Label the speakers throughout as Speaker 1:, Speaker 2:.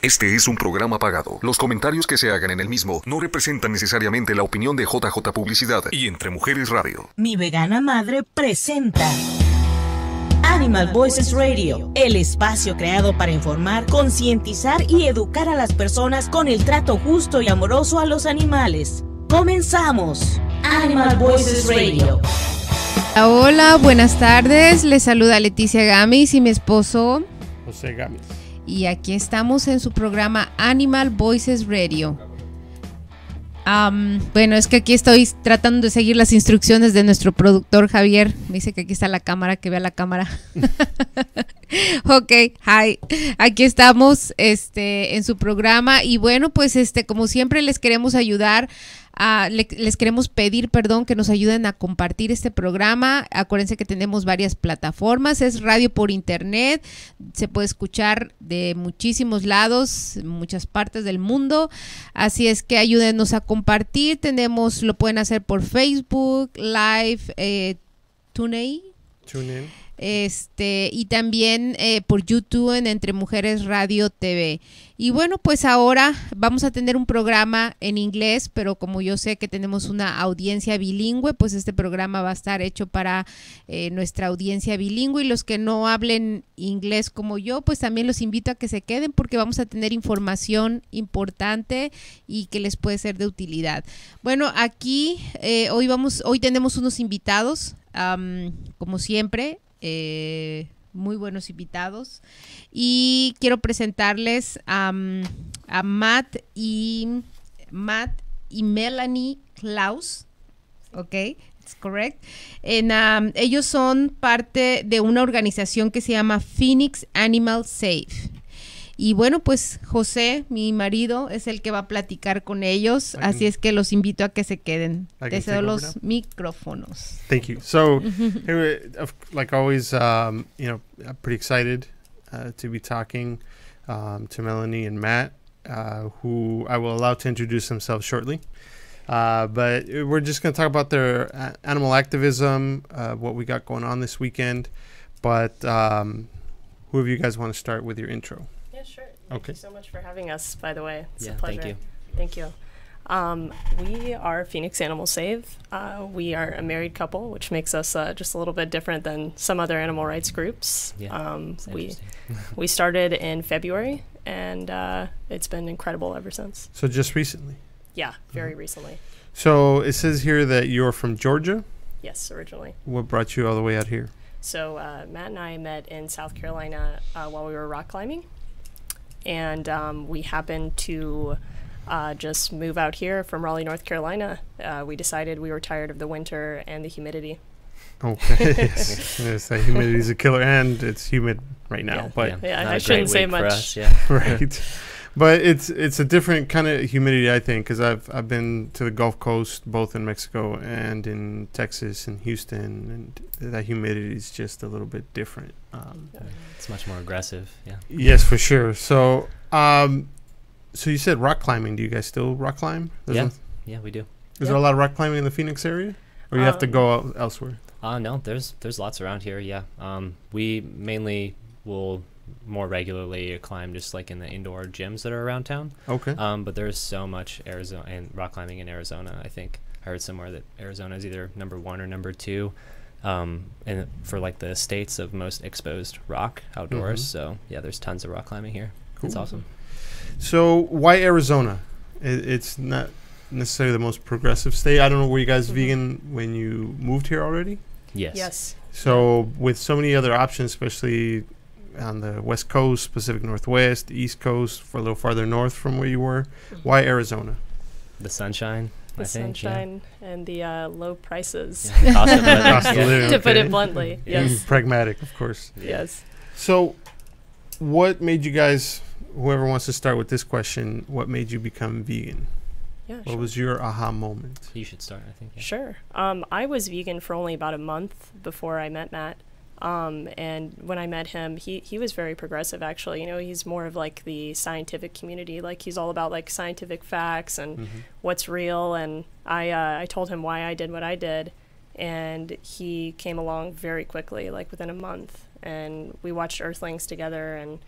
Speaker 1: Este es un programa pagado. Los comentarios que se hagan en el mismo no representan necesariamente la opinión de JJ Publicidad y Entre Mujeres Radio.
Speaker 2: Mi vegana madre presenta Animal Voices Radio, el espacio creado para informar, concientizar y educar a las personas con el trato justo y amoroso a los animales. ¡Comenzamos! Animal Voices Radio.
Speaker 3: Hola, buenas tardes. Les saluda Leticia Gamis y mi esposo
Speaker 4: José Gamis.
Speaker 3: Y aquí estamos en su programa Animal Voices Radio. Bueno, es que aquí estoy tratando de seguir las instrucciones de nuestro productor Javier. Me dice que aquí está la cámara, que vea la cámara. Ok, hi. Aquí estamos en su programa y bueno, pues como siempre les queremos ayudar. Les queremos pedir, que nos ayuden a compartir este programa. Acuérdense que tenemos varias plataformas, es radio por internet, se puede escuchar de muchísimos lados, muchas partes del mundo, así es que ayúdenos a compartir. Lo pueden hacer por Facebook Live, TuneIn. Y también por YouTube en Entre Mujeres Radio TV. Y bueno, pues ahora vamos a tener un programa en inglés, pero como yo sé que tenemos una audiencia bilingüe, pues este programa va a estar hecho para nuestra audiencia bilingüe, y los que no hablen inglés como yo, pues también los invito a que se queden porque vamos a tener información importante y que les puede ser de utilidad. Bueno, aquí hoy tenemos unos invitados, como siempre. Muy buenos invitados y quiero presentarles a Matt y Melanie Klaus. Ok, it's correct. Ellos son parte de una organización que se llama Phoenix Animal Safe. Y bueno, pues José, mi marido, es el que va a platicar con ellos, así es que los invito a que se queden. Te cedo los micrófonos.
Speaker 4: Thank you. So, like always, I'm pretty excited to be talking to Melanie and Matt, who I will allow to introduce themselves shortly. But we're just going to talk about their animal activism, what we got going on this weekend. But who of you guys want to start with your intro?
Speaker 5: Sure. Thank you so much for having us, by the way. It's a pleasure.
Speaker 6: Thank you.
Speaker 5: We are Phoenix Animal Save. We are a married couple, which makes us just a little bit different than some other animal rights groups. We started in February, and it's been incredible ever since.
Speaker 4: So just recently?
Speaker 5: Yeah, very recently.
Speaker 4: So it says here that you're from Georgia?
Speaker 5: Yes, originally.
Speaker 4: What brought you all the way out here?
Speaker 5: So Matt and I met in South Carolina while we were rock climbing. And we happened to just move out here from Raleigh, North Carolina. We decided we were tired of the winter and the humidity.
Speaker 4: Okay. Yes, the humidity is a killer, and it's humid right now.
Speaker 5: I shouldn't say much.
Speaker 6: Us, yeah.
Speaker 4: Right. But it's a different kind of humidity, I think, because I've been to the Gulf Coast, both in Mexico and in Texas and Houston, and that humidity is just a little bit different.
Speaker 6: It's much more aggressive, yeah.
Speaker 4: Yes, for sure. So, so you said rock climbing. Do you guys still rock climb?
Speaker 6: Yeah, we do.
Speaker 4: Is there a lot of rock climbing in the Phoenix area, or you have to go elsewhere?
Speaker 6: No, there's lots around here. Yeah. We mainly will more regularly climb just like in the indoor gyms that are around town.
Speaker 4: Okay.
Speaker 6: But there's so much Arizona and rock climbing in Arizona. I think I heard somewhere that Arizona is either number 1 or number 2, and for like the states of most exposed rock outdoors. Mm-hmm. So yeah, there's tons of rock climbing here. Cool. It's awesome.
Speaker 4: So why Arizona? It's not necessarily the most progressive state. I don't know, were you guys vegan when you moved here already?
Speaker 5: Yes.
Speaker 4: So with so many other options, especially on the West Coast, Pacific Northwest, East Coast, for a little farther north from where you were, why Arizona?
Speaker 6: The sunshine.
Speaker 5: The sunshine and the low prices.
Speaker 6: Yeah. Cost of living.
Speaker 5: To put it bluntly, yes.
Speaker 4: Pragmatic, of course.
Speaker 5: Yes.
Speaker 4: So what made you guys, whoever wants to start with this question, what made you become vegan?
Speaker 5: Yeah,
Speaker 4: what was your aha moment?
Speaker 6: You should start, I think. Yeah.
Speaker 5: Sure. I was vegan for only about a month before I met Matt. And when I met him, he was very progressive, actually. You know, he's more of like the scientific community. Like, he's all about like scientific facts and what's real. And I told him why I did what I did, and he came along very quickly, like within a month. And we watched Earthlings together, and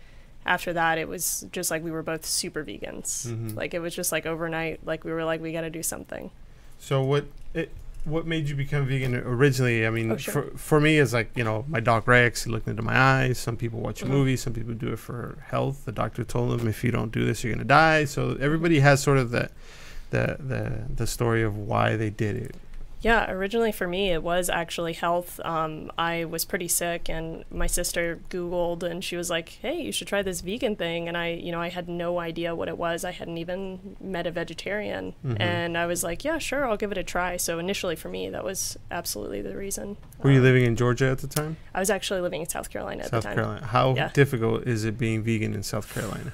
Speaker 5: after that, it was just like we were both super vegans. Like it was just like overnight, like we were like, we got to do something.
Speaker 4: So what made you become vegan originally? I mean, for me, it's like, you know, my dog Rex, he looked into my eyes. Some people watch movies, some people do it for health. The doctor told them, if you don't do this, you're going to die. So everybody has sort of the story of why they did it.
Speaker 5: Yeah, originally for me, it was actually health. I was pretty sick, and my sister Googled, and she was like, hey, you should try this vegan thing. And I had no idea what it was. I hadn't even met a vegetarian. And I was like, yeah, sure, I'll give it a try. So initially for me, that was absolutely the reason.
Speaker 4: Were you living in Georgia at the time?
Speaker 5: I was actually living in South Carolina at the time.
Speaker 4: South Carolina. How difficult is it being vegan in South Carolina?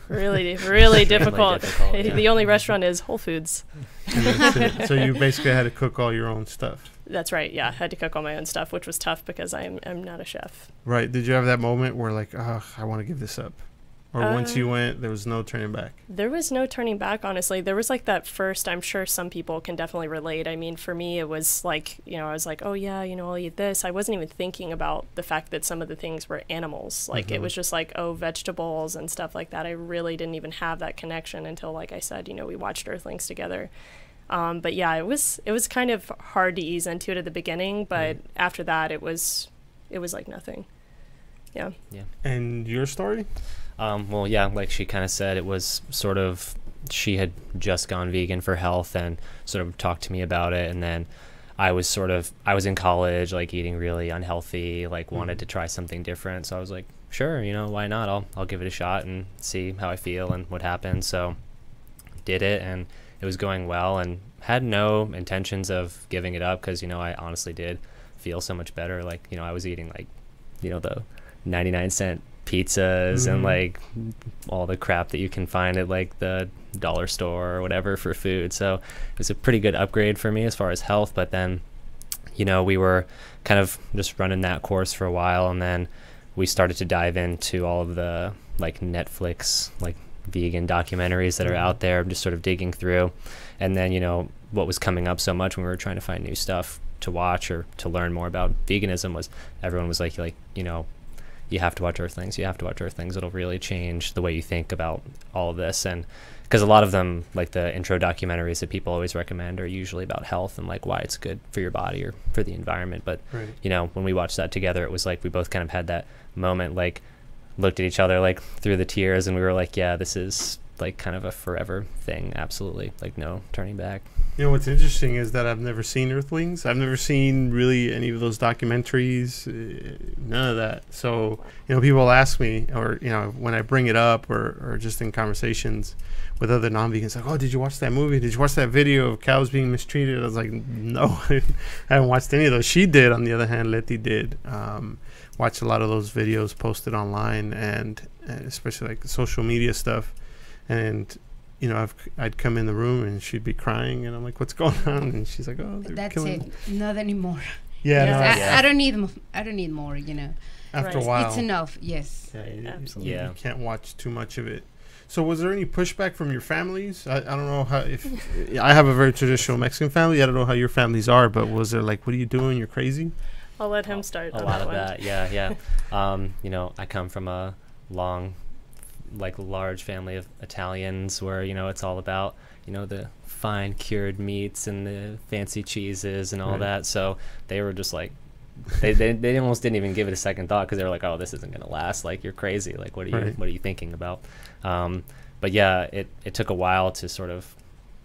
Speaker 5: Really, really difficult.
Speaker 6: Yeah.
Speaker 5: The only restaurant is Whole Foods.
Speaker 4: So you basically had to cook all your own stuff.
Speaker 5: That's right. Yeah, I had to cook all my own stuff, which was tough because I'm not a chef.
Speaker 4: Right. Did you have that moment where like, oh, I want to give this up? Or once you went, there was no turning back?
Speaker 5: There was no turning back, honestly. There was like that first, I'm sure some people can definitely relate. I mean, for me, it was like, you know, I was like, oh yeah, you know, I'll eat this. I wasn't even thinking about the fact that some of the things were animals. Like it was just like, oh, vegetables and stuff like that. I really didn't even have that connection until, like I said, you know, we watched Earthlings together. But yeah, it was kind of hard to ease into it at the beginning, but after that, it was like nothing. Yeah.
Speaker 6: Yeah.
Speaker 4: And your story?
Speaker 6: Well, yeah, like she kind of said, it was sort of, she had just gone vegan for health and sort of talked to me about it. And then I was in college, like eating really unhealthy, like wanted to try something different. So I was like, sure, you know, why not? I'll give it a shot and see how I feel and what happens. So did it, and it was going well, and had no intentions of giving it up because, you know, I honestly did feel so much better. Like, you know, I was eating like, you know, the 99-cent pizzas and like all the crap that you can find at like the dollar store or whatever for food. So it was a pretty good upgrade for me as far as health. But then, you know, we were kind of just running that course for a while, and then we started to dive into all of the like Netflix like vegan documentaries that are out there, just sort of digging through. And then, you know, what was coming up so much when we were trying to find new stuff to watch or to learn more about veganism was everyone was like, you know, you have to watch Earthlings. You have to watch Earthlings. It'll really change the way you think about all of this. And because a lot of them, like the intro documentaries that people always recommend, are usually about health and like why it's good for your body or for the environment. But, you know, when we watched that together, it was like we both kind of had that moment, like looked at each other like through the tears, and we were like, yeah, this is like kind of a forever thing. Absolutely. Like no turning back.
Speaker 4: You know, what's interesting is that I've never seen Earthlings. I've never seen really any of those documentaries, none of that. So, you know, people ask me, or, you know, when I bring it up or just in conversations with other non-vegans, like, oh, did you watch that movie? Did you watch that video of cows being mistreated? I was like, no, I haven't watched any of those. She did, on the other hand, Letty did. Watched a lot of those videos posted online, and especially like the social media stuff. And you know, I'd come in the room and she'd be crying, and I'm like, "What's going on?" And she's like, "Oh, they're
Speaker 7: that's
Speaker 4: killing
Speaker 7: it. Not anymore.
Speaker 4: Yeah,
Speaker 7: yes. I don't need. I don't need more. You know.
Speaker 4: After a while,
Speaker 7: it's enough. Yes.
Speaker 4: Yeah,
Speaker 5: absolutely.
Speaker 4: You can't watch too much of it. So, was there any pushback from your families? I don't know how. If I have a very traditional Mexican family, I don't know how your families are, but was there like, "What are you doing? You're crazy"?
Speaker 5: I'll let him start.
Speaker 6: A lot of that. Yeah. You know, I come from a large family of Italians where, you know, it's all about, you know, the fine cured meats and the fancy cheeses and all that. So they were just like, they almost didn't even give it a second thought, because they were like, oh, this isn't going to last. Like, you're crazy. Like, what are you thinking about? But yeah, it took a while to sort of,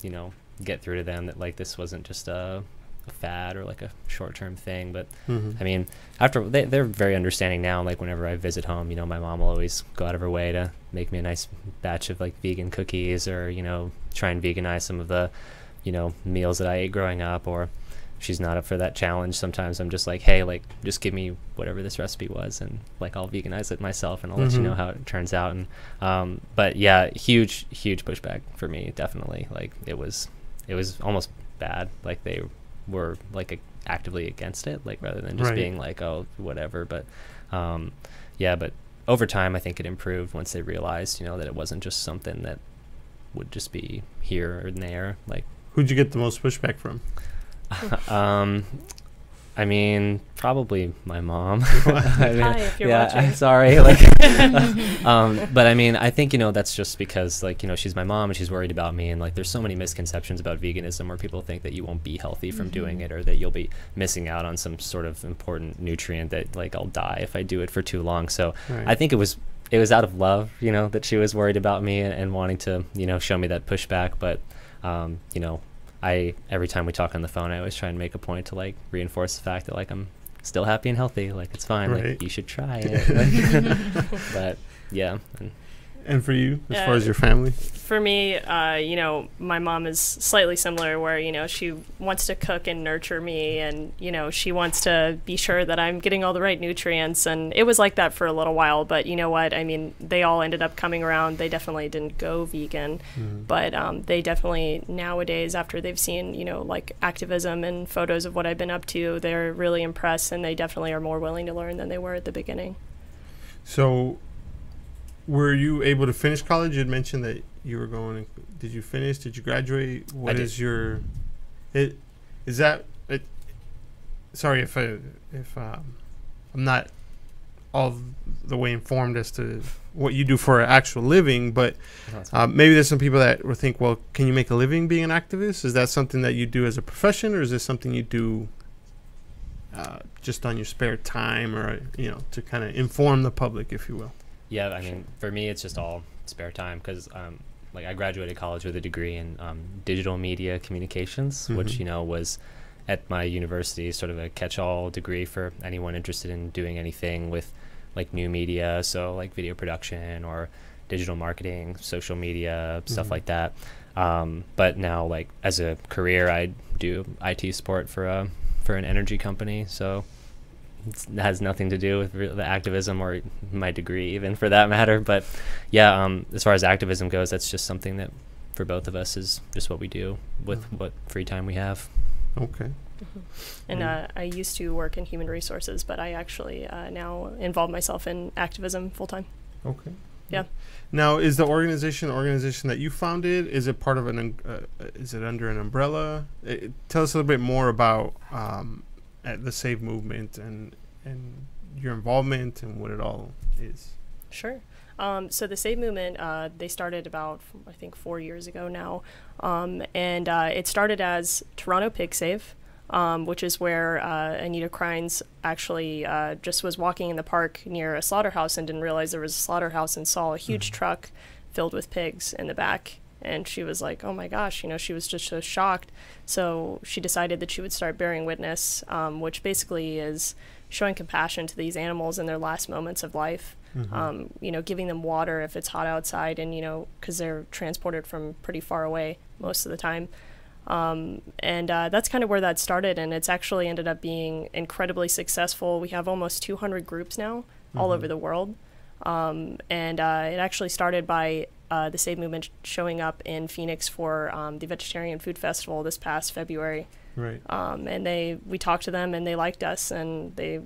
Speaker 6: you know, get through to them that like this wasn't just a fad or like a short-term thing. But I mean, after they're very understanding now. Like whenever I visit home, you know, my mom will always go out of her way to make me a nice batch of like vegan cookies, or, you know, try and veganize some of the, you know, meals that I ate growing up. Or she's not up for that challenge. Sometimes I'm just like, hey, like just give me whatever this recipe was, and like I'll veganize it myself, and I'll let you know how it turns out. And but yeah, huge pushback for me, definitely. Like it was almost bad. Like they were like actively against it, like rather than just being like, oh, whatever. But yeah, but over time I think it improved once they realized, you know, that it wasn't just something that would just be here or there. Like,
Speaker 4: who'd you get the most pushback from?
Speaker 6: I mean, probably my mom. I mean,
Speaker 5: Hi, if you're
Speaker 6: yeah,
Speaker 5: watching.
Speaker 6: I'm sorry. Like, but I mean, I think, that's just because, like, she's my mom and she's worried about me. And, like, there's so many misconceptions about veganism where people think that you won't be healthy from doing it, or that you'll be missing out on some sort of important nutrient that, like, I'll die if I do it for too long. So
Speaker 4: Right.
Speaker 6: I think it was out of love, that she was worried about me and wanting to, show me that pushback. But, every time we talk on the phone, I always try and make a point to, like, reinforce the fact that, like, I'm still happy and healthy. Like, it's fine.
Speaker 4: Right.
Speaker 6: Like, you should try it. Like, but yeah.
Speaker 4: And for you, as far as
Speaker 5: Yeah.
Speaker 4: your family?
Speaker 5: For me, my mom is slightly similar where, she wants to cook and nurture me, and, she wants to be sure that I'm getting all the right nutrients. And it was like that for a little while, but you know what? I mean, they all ended up coming around. They definitely didn't go vegan, but they definitely nowadays, after they've seen, like activism and photos of what I've been up to, they're really impressed, and they definitely are more willing to learn than they were at the beginning.
Speaker 4: So, were you able to finish college? You had mentioned that you were going. Did you finish? Did you graduate? What is your? Is that? Sorry if I'm not all the way informed as to what you do for an actual living, but maybe there's some people that will think, well, can you make a living being an activist? Is that something that you do as a profession, or is this something you do just on your spare time, or to kind of inform the public, if you will?
Speaker 6: Yeah, I mean, for me, it's just all spare time because, like, I graduated college with a degree in digital media communications, which, was at my university sort of a catch-all degree for anyone interested in doing anything with, like, new media, so, like, video production or digital marketing, social media, stuff like that. But now, like, as a career, I do IT support for an energy company, so it has nothing to do with the activism or my degree, even, for that matter. But yeah, as far as activism goes, that's just something that for both of us is just what we do with what free time we have.
Speaker 4: Okay.
Speaker 5: And I used to work in human resources, but I actually now involve myself in activism full time.
Speaker 4: Okay.
Speaker 5: Yeah.
Speaker 4: Now, is the organization that you founded? Is it part of is it under an umbrella? Tell us a little bit more about at the Save movement and your involvement and what it all is.
Speaker 5: Sure. So the Save movement, they started about, I think, 4 years ago now. And it started as Toronto Pig Save, which is where Anita Crines actually just was walking in the park near a slaughterhouse and didn't realize there was a slaughterhouse, and saw a huge truck filled with pigs in the back. And she was like, oh my gosh, she was just so shocked. So she decided that she would start bearing witness, which basically is showing compassion to these animals in their last moments of life. Giving them water if it's hot outside, and, because they're transported from pretty far away most of the time. And that's kind of where that started, and it's actually ended up being incredibly successful. We have almost 200 groups now all over the world. And it actually started by the Save movement showing up in Phoenix for the Vegetarian Food Festival this past February.
Speaker 4: Right.
Speaker 5: And we talked to them, and they liked us, and they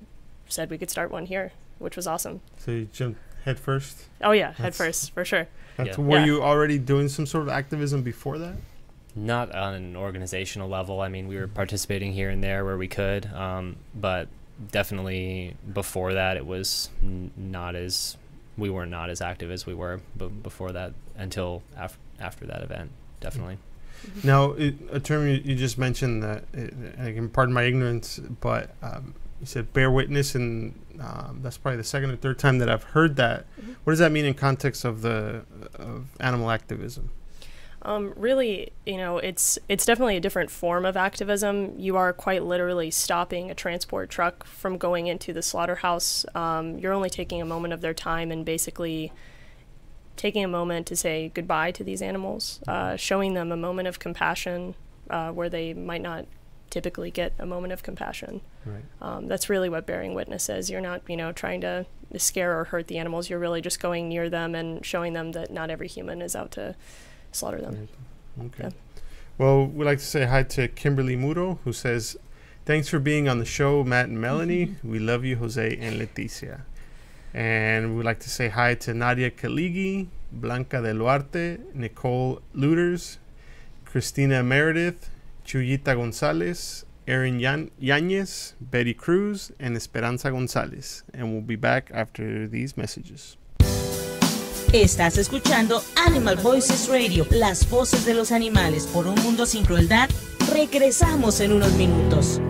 Speaker 5: said we could start one here, which was awesome.
Speaker 4: So you jumped head first?
Speaker 5: Oh yeah, head first, for sure.
Speaker 4: Were you already doing some sort of activism before that?
Speaker 6: Not on an organizational level. I mean, we were participating here and there where we could, but definitely before that, it was we were not as active as we were before that, until after that event, definitely.
Speaker 4: Now, a term you just mentioned that, again, pardon my ignorance, but you said bear witness, and that's probably the second or third time that I've heard that. What does that mean in context of animal activism?
Speaker 5: Really, it's definitely a different form of activism. You are quite literally stopping a transport truck from going into the slaughterhouse. You're only taking a moment of their time and basically taking a moment to say goodbye to these animals, showing them a moment of compassion where they might not typically get a moment of compassion.
Speaker 4: Right.
Speaker 5: That's really what bearing witness is. You're not, trying to scare or hurt the animals. You're really just going near them and showing them that not every human is out to slaughter them.
Speaker 4: Okay.
Speaker 5: Yeah.
Speaker 4: Well, we'd like to say hi to Kimberly Muro, who says, thanks for being on the show, Matt and Melanie. We love you, Jose and Leticia. And we'd like to say hi to Nadia Kaligi, Blanca Del Duarte, Nicole Luders, Christina Meredith, Chuyita Gonzalez, Erin Yanez, Betty Cruz, and Esperanza González. And we'll be back after these messages.
Speaker 2: Estás escuchando Animal Voices Radio, las voces de los animales por un mundo sin crueldad. Regresamos en unos minutos.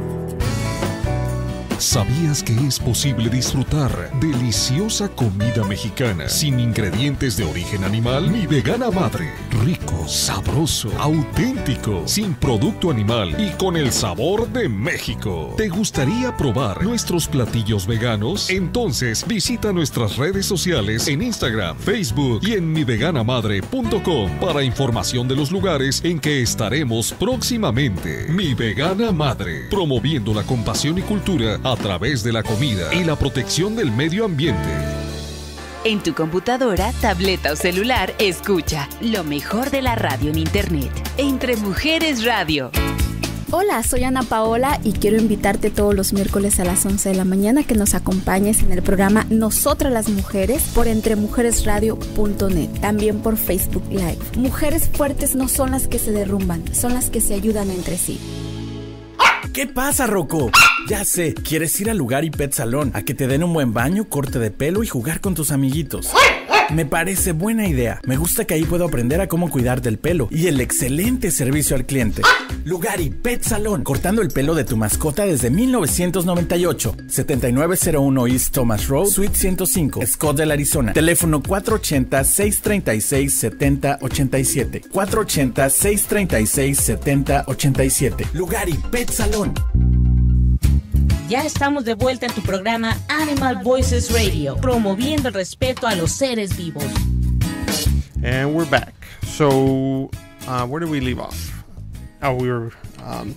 Speaker 1: ¿Sabías que es posible disfrutar deliciosa comida mexicana sin ingredientes de origen animal? Mi Vegana Madre. Rico, sabroso, auténtico, sin producto animal y con el sabor de México. ¿Te gustaría probar nuestros platillos veganos? Entonces visita nuestras redes sociales en Instagram, Facebook y en miveganamadre.com para información de los lugares en que estaremos próximamente. Mi Vegana Madre, promoviendo la compasión y cultura a través de la comida y la protección del medio ambiente.
Speaker 8: En tu computadora, tableta o celular, escucha lo mejor de la radio en internet. Entre Mujeres Radio.
Speaker 9: Hola, soy Ana Paola y quiero invitarte todos los miércoles a las 11 de la mañana que nos acompañes en el programa Nosotras las Mujeres por entremujeresradio.net, también por Facebook Live. Mujeres fuertes no son las que se derrumban, son las que se ayudan entre sí.
Speaker 10: ¿Qué pasa, Rocco? Ya sé, quieres ir al Lugar y Pet Salón a que te den un buen baño, corte de pelo y jugar con tus amiguitos. Me parece buena idea. Me gusta que ahí puedo aprender a cómo cuidar del pelo y el excelente servicio al cliente. Lugar y Pet Salón, cortando el pelo de tu mascota desde 1998. 7901 East Thomas Road, Suite 105, Scottsdale, Arizona. Teléfono 480-636-7087. 480-636-7087. Lugar y Pet Salón.
Speaker 2: Ya estamos de vuelta en tu programa Animal Voices Radio, promoviendo el respeto a los seres vivos.
Speaker 4: And we're back. So, where did we leave off? Oh, we were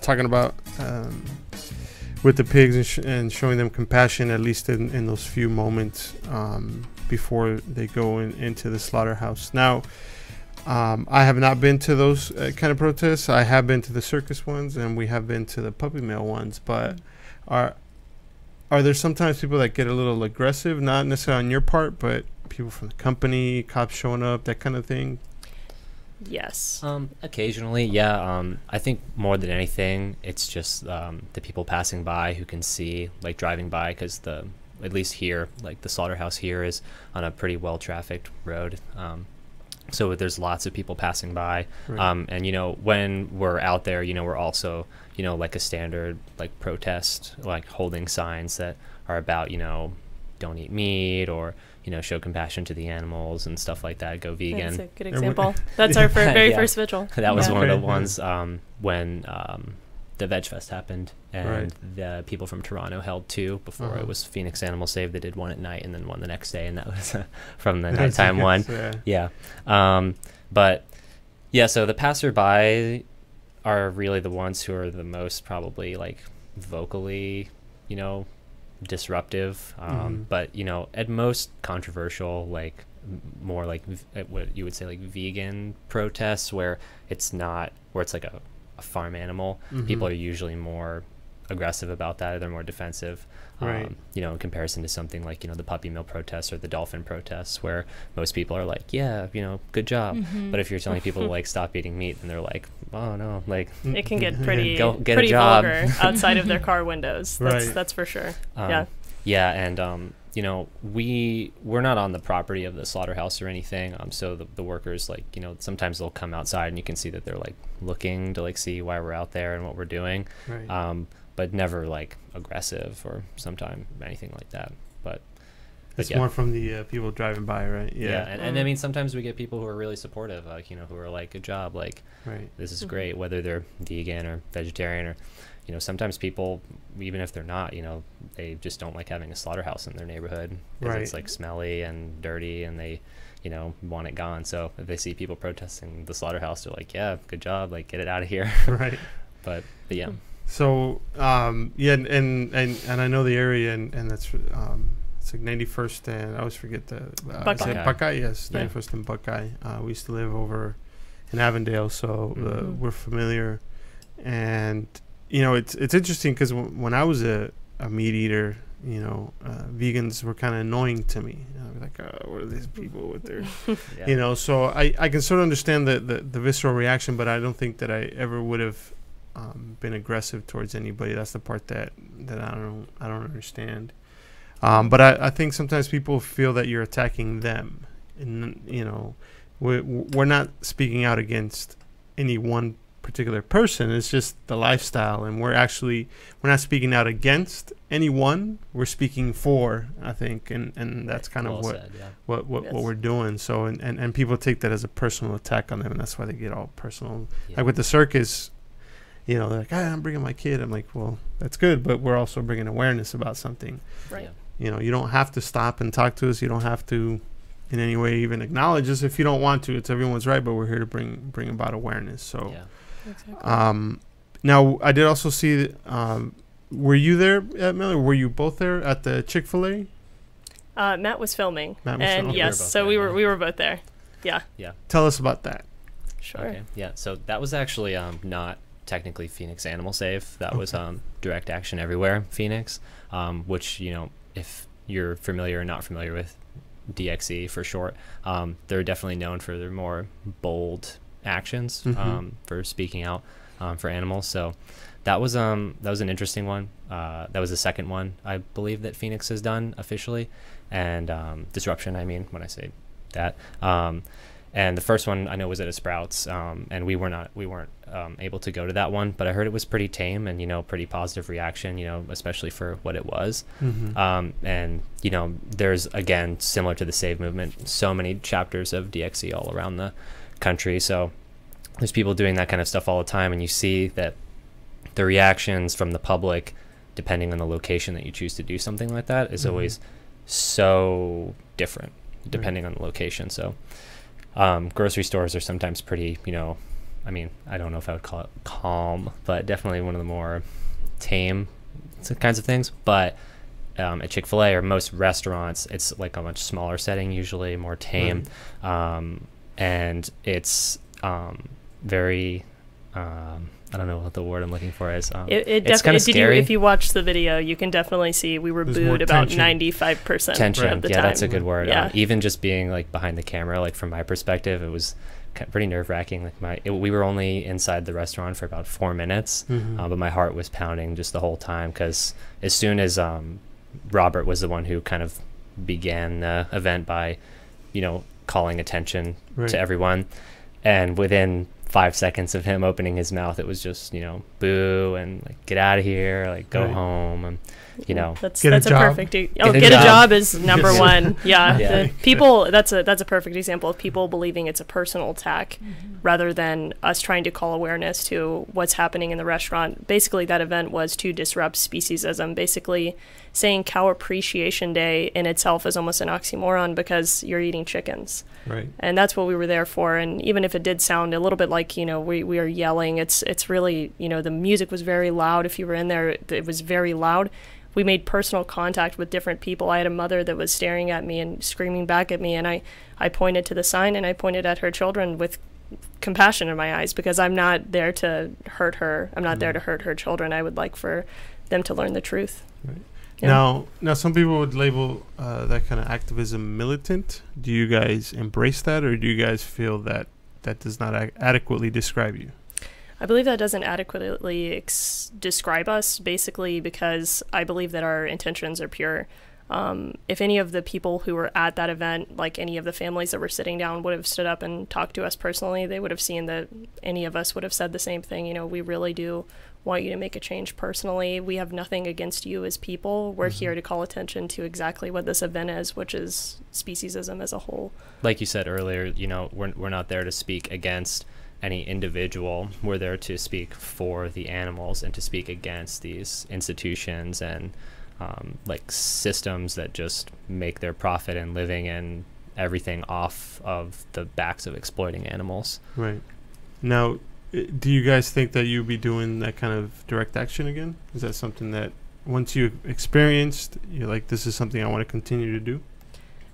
Speaker 4: talking about with the pigs and showing them compassion, at least in those few moments before they go into the slaughterhouse. Now, I have not been to those kind of protests. I have been to the circus ones, and we have been to the puppy mill ones, but are there sometimes people that get a little aggressive, not necessarily on your part, but people from the company, cops showing up, that kind of thing?
Speaker 5: Yes.
Speaker 6: Occasionally, yeah. I think more than anything, it's just the people passing by who can see, like driving by, because at least here, like the slaughterhouse here is on a pretty well-trafficked road. So there's lots of people passing by. Right. And, when we're out there, we're also, like a standard, like protest, like holding signs that are about, don't eat meat or, show compassion to the animals and stuff like that. Go vegan.
Speaker 5: That's a good example. That's our very first vigil.
Speaker 6: That was one of the ones when the Veg Fest happened, and the people from Toronto held two before. It was Phoenix Animal Save. They did one at night and then one the next day, and that was from the nighttime one. Yeah. But yeah, so the passerby are really the ones who are the most probably like vocally, disruptive, but at most controversial, like more like what you would say like vegan protests where it's like a farm animal. People are usually more aggressive about that. They're more defensive, in comparison to something like the puppy mill protests or the dolphin protests where most people are like, yeah, good job. But if you're telling people to like stop eating meat, then they're like, oh no, like
Speaker 5: it can get pretty
Speaker 6: pretty
Speaker 5: vulgar outside of their car windows. That's for sure.
Speaker 6: And we're not on the property of the slaughterhouse or anything. So the workers, like, sometimes they'll come outside and you can see that they're like looking to like see why we're out there and what we're doing. But never like aggressive or sometime anything like that. But
Speaker 4: it's more from the people driving by, right?
Speaker 6: And I mean, sometimes we get people who are really supportive, like, who are like, good job, like, this is great, whether they're vegan or vegetarian or, sometimes people, even if they're not, they just don't like having a slaughterhouse in their neighborhood because it's like smelly and dirty and they, want it gone. So if they see people protesting the slaughterhouse, they're like, yeah, good job, like, get it out of here. But yeah.
Speaker 4: So, and I know the area and that's, it's like 91st and I always forget the Buckeye, yes, 91st and Buckeye. We used to live over in Avondale, so we're familiar. And it's interesting because when I was a meat eater, vegans were kind of annoying to me. I was like, what are these people with their, so I can sort of understand the visceral reaction, but I don't think that I ever would have been aggressive towards anybody. That's the part that I don't understand. But I think sometimes people feel that you're attacking them, and we're not speaking out against any one particular person. It's just the lifestyle, and we're not speaking out against anyone. We're speaking for, I think, and that's kind of what we're doing. So and people take that as a personal attack on them, and that's why they get all personal. Like with the circus, they're like, I'm bringing my kid. I'm like, well, that's good, but we're also bringing awareness about something.
Speaker 5: Right.
Speaker 4: You don't have to stop and talk to us. You don't have to in any way even acknowledge us if you don't want to. It's everyone's right, but we're here to bring about awareness. So
Speaker 5: Exactly.
Speaker 4: now I did also see that, were you there at Melanie? Were you both there at the Chick-fil-A?
Speaker 5: Matt was filming.
Speaker 4: Matt was
Speaker 5: and
Speaker 4: filming.
Speaker 5: yes, so we were both there. Yeah.
Speaker 4: Tell us about that.
Speaker 5: Sure.
Speaker 6: Okay. Yeah, so that was actually not technically Phoenix Animal Save. That was Direct Action Everywhere Phoenix, which, if you're familiar or not familiar with DXE for short, they're definitely known for their more bold actions, for speaking out for animals. So that was an interesting one. That was the second one I believe that Phoenix has done officially, and disruption, I mean, when I say that. And the first one I know was at a Sprouts, and we weren't able to go to that one, but I heard it was pretty tame and pretty positive reaction, especially for what it was. And there's, again, similar to the Save movement, so many chapters of DXE all around the country. So there's people doing that kind of stuff all the time, and you see that the reactions from the public, depending on the location that you choose to do something like that, is always so different depending on the location. So grocery stores are sometimes pretty, I mean, I don't know if I would call it calm, but definitely one of the more tame kinds of things. But at Chick-fil-A or most restaurants, it's like a much smaller setting, usually more tame. And it's very, I don't know what the word I'm looking for is. It's kind of scary.
Speaker 5: If you watch the video, you can definitely see we were booed about 95%
Speaker 6: tension.
Speaker 5: of the time.
Speaker 6: Yeah, that's a good word.
Speaker 5: Yeah.
Speaker 6: Even just being like behind the camera, like from my perspective, it was pretty nerve-wracking. Like we were only inside the restaurant for about 4 minutes, but my heart was pounding just the whole time, because as soon as Robert was the one who kind of began the event by, calling attention to everyone, and within 5 seconds of him opening his mouth, it was just, boo and like, get out of here, like go home, and
Speaker 5: that's a perfect get a job is number one. People, that's a perfect example of people believing it's a personal attack rather than us trying to call awareness to what's happening in the restaurant. Basically, that event was to disrupt speciesism. Basically saying Cow Appreciation Day in itself is almost an oxymoron, because you're eating chickens.
Speaker 4: Right.
Speaker 5: And that's what we were there for. And even if it did sound a little bit like, we are yelling, it's really, the music was very loud. If you were in there, it was very loud. We made personal contact with different people. I had a mother that was staring at me and screaming back at me, and I pointed to the sign, and I pointed at her children with compassion in my eyes, because I'm not there to hurt her. I'm not there to hurt her children. I would like for them to learn the truth.
Speaker 4: Right. Yeah. Now, some people would label that kind of activism militant. Do you guys embrace that, or do you guys feel that does not adequately describe you?
Speaker 5: I believe that doesn't adequately describe us, basically because I believe that our intentions are pure. If any of the people who were at that event, like any of the families that were sitting down, would have stood up and talked to us personally, they would have seen that any of us would have said the same thing. We really do want you to make a change personally. We have nothing against you as people. We're here to call attention to exactly what this event is, which is speciesism as a whole.
Speaker 6: Like you said earlier, we're not there to speak against any individual. We're there to speak for the animals and to speak against these institutions and like systems that just make their profit and living and everything off of the backs of exploiting animals.
Speaker 4: Right. Now, do you guys think that you'll be doing that kind of direct action again? Is that something that once you've experienced, you're like, this is something I want to continue to do?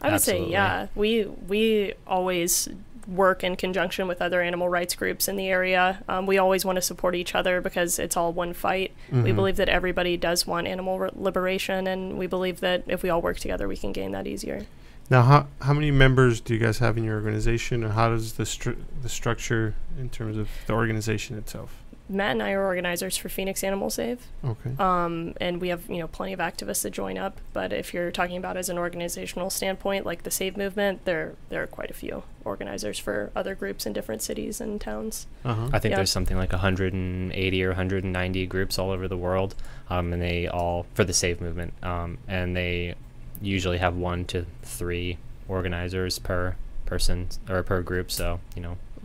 Speaker 5: I would say, yeah. We always work in conjunction with other animal rights groups in the area. We always want to support each other because it's all one fight. We believe that everybody does want animal liberation, and we believe that if we all work together, we can gain that easier.
Speaker 4: Now, how many members do you guys have in your organization, or how does the structure in terms of the organization itself?
Speaker 5: Matt and I are organizers for Phoenix Animal Save.
Speaker 4: Okay.
Speaker 5: And we have, plenty of activists that join up. But if you're talking about as an organizational standpoint, like the Save movement, there are quite a few organizers for other groups in different cities and towns.
Speaker 6: I think there's something like 180 or 190 groups all over the world, and they all, for the Save movement, and they usually have 1 to 3 organizers per person or per group. So,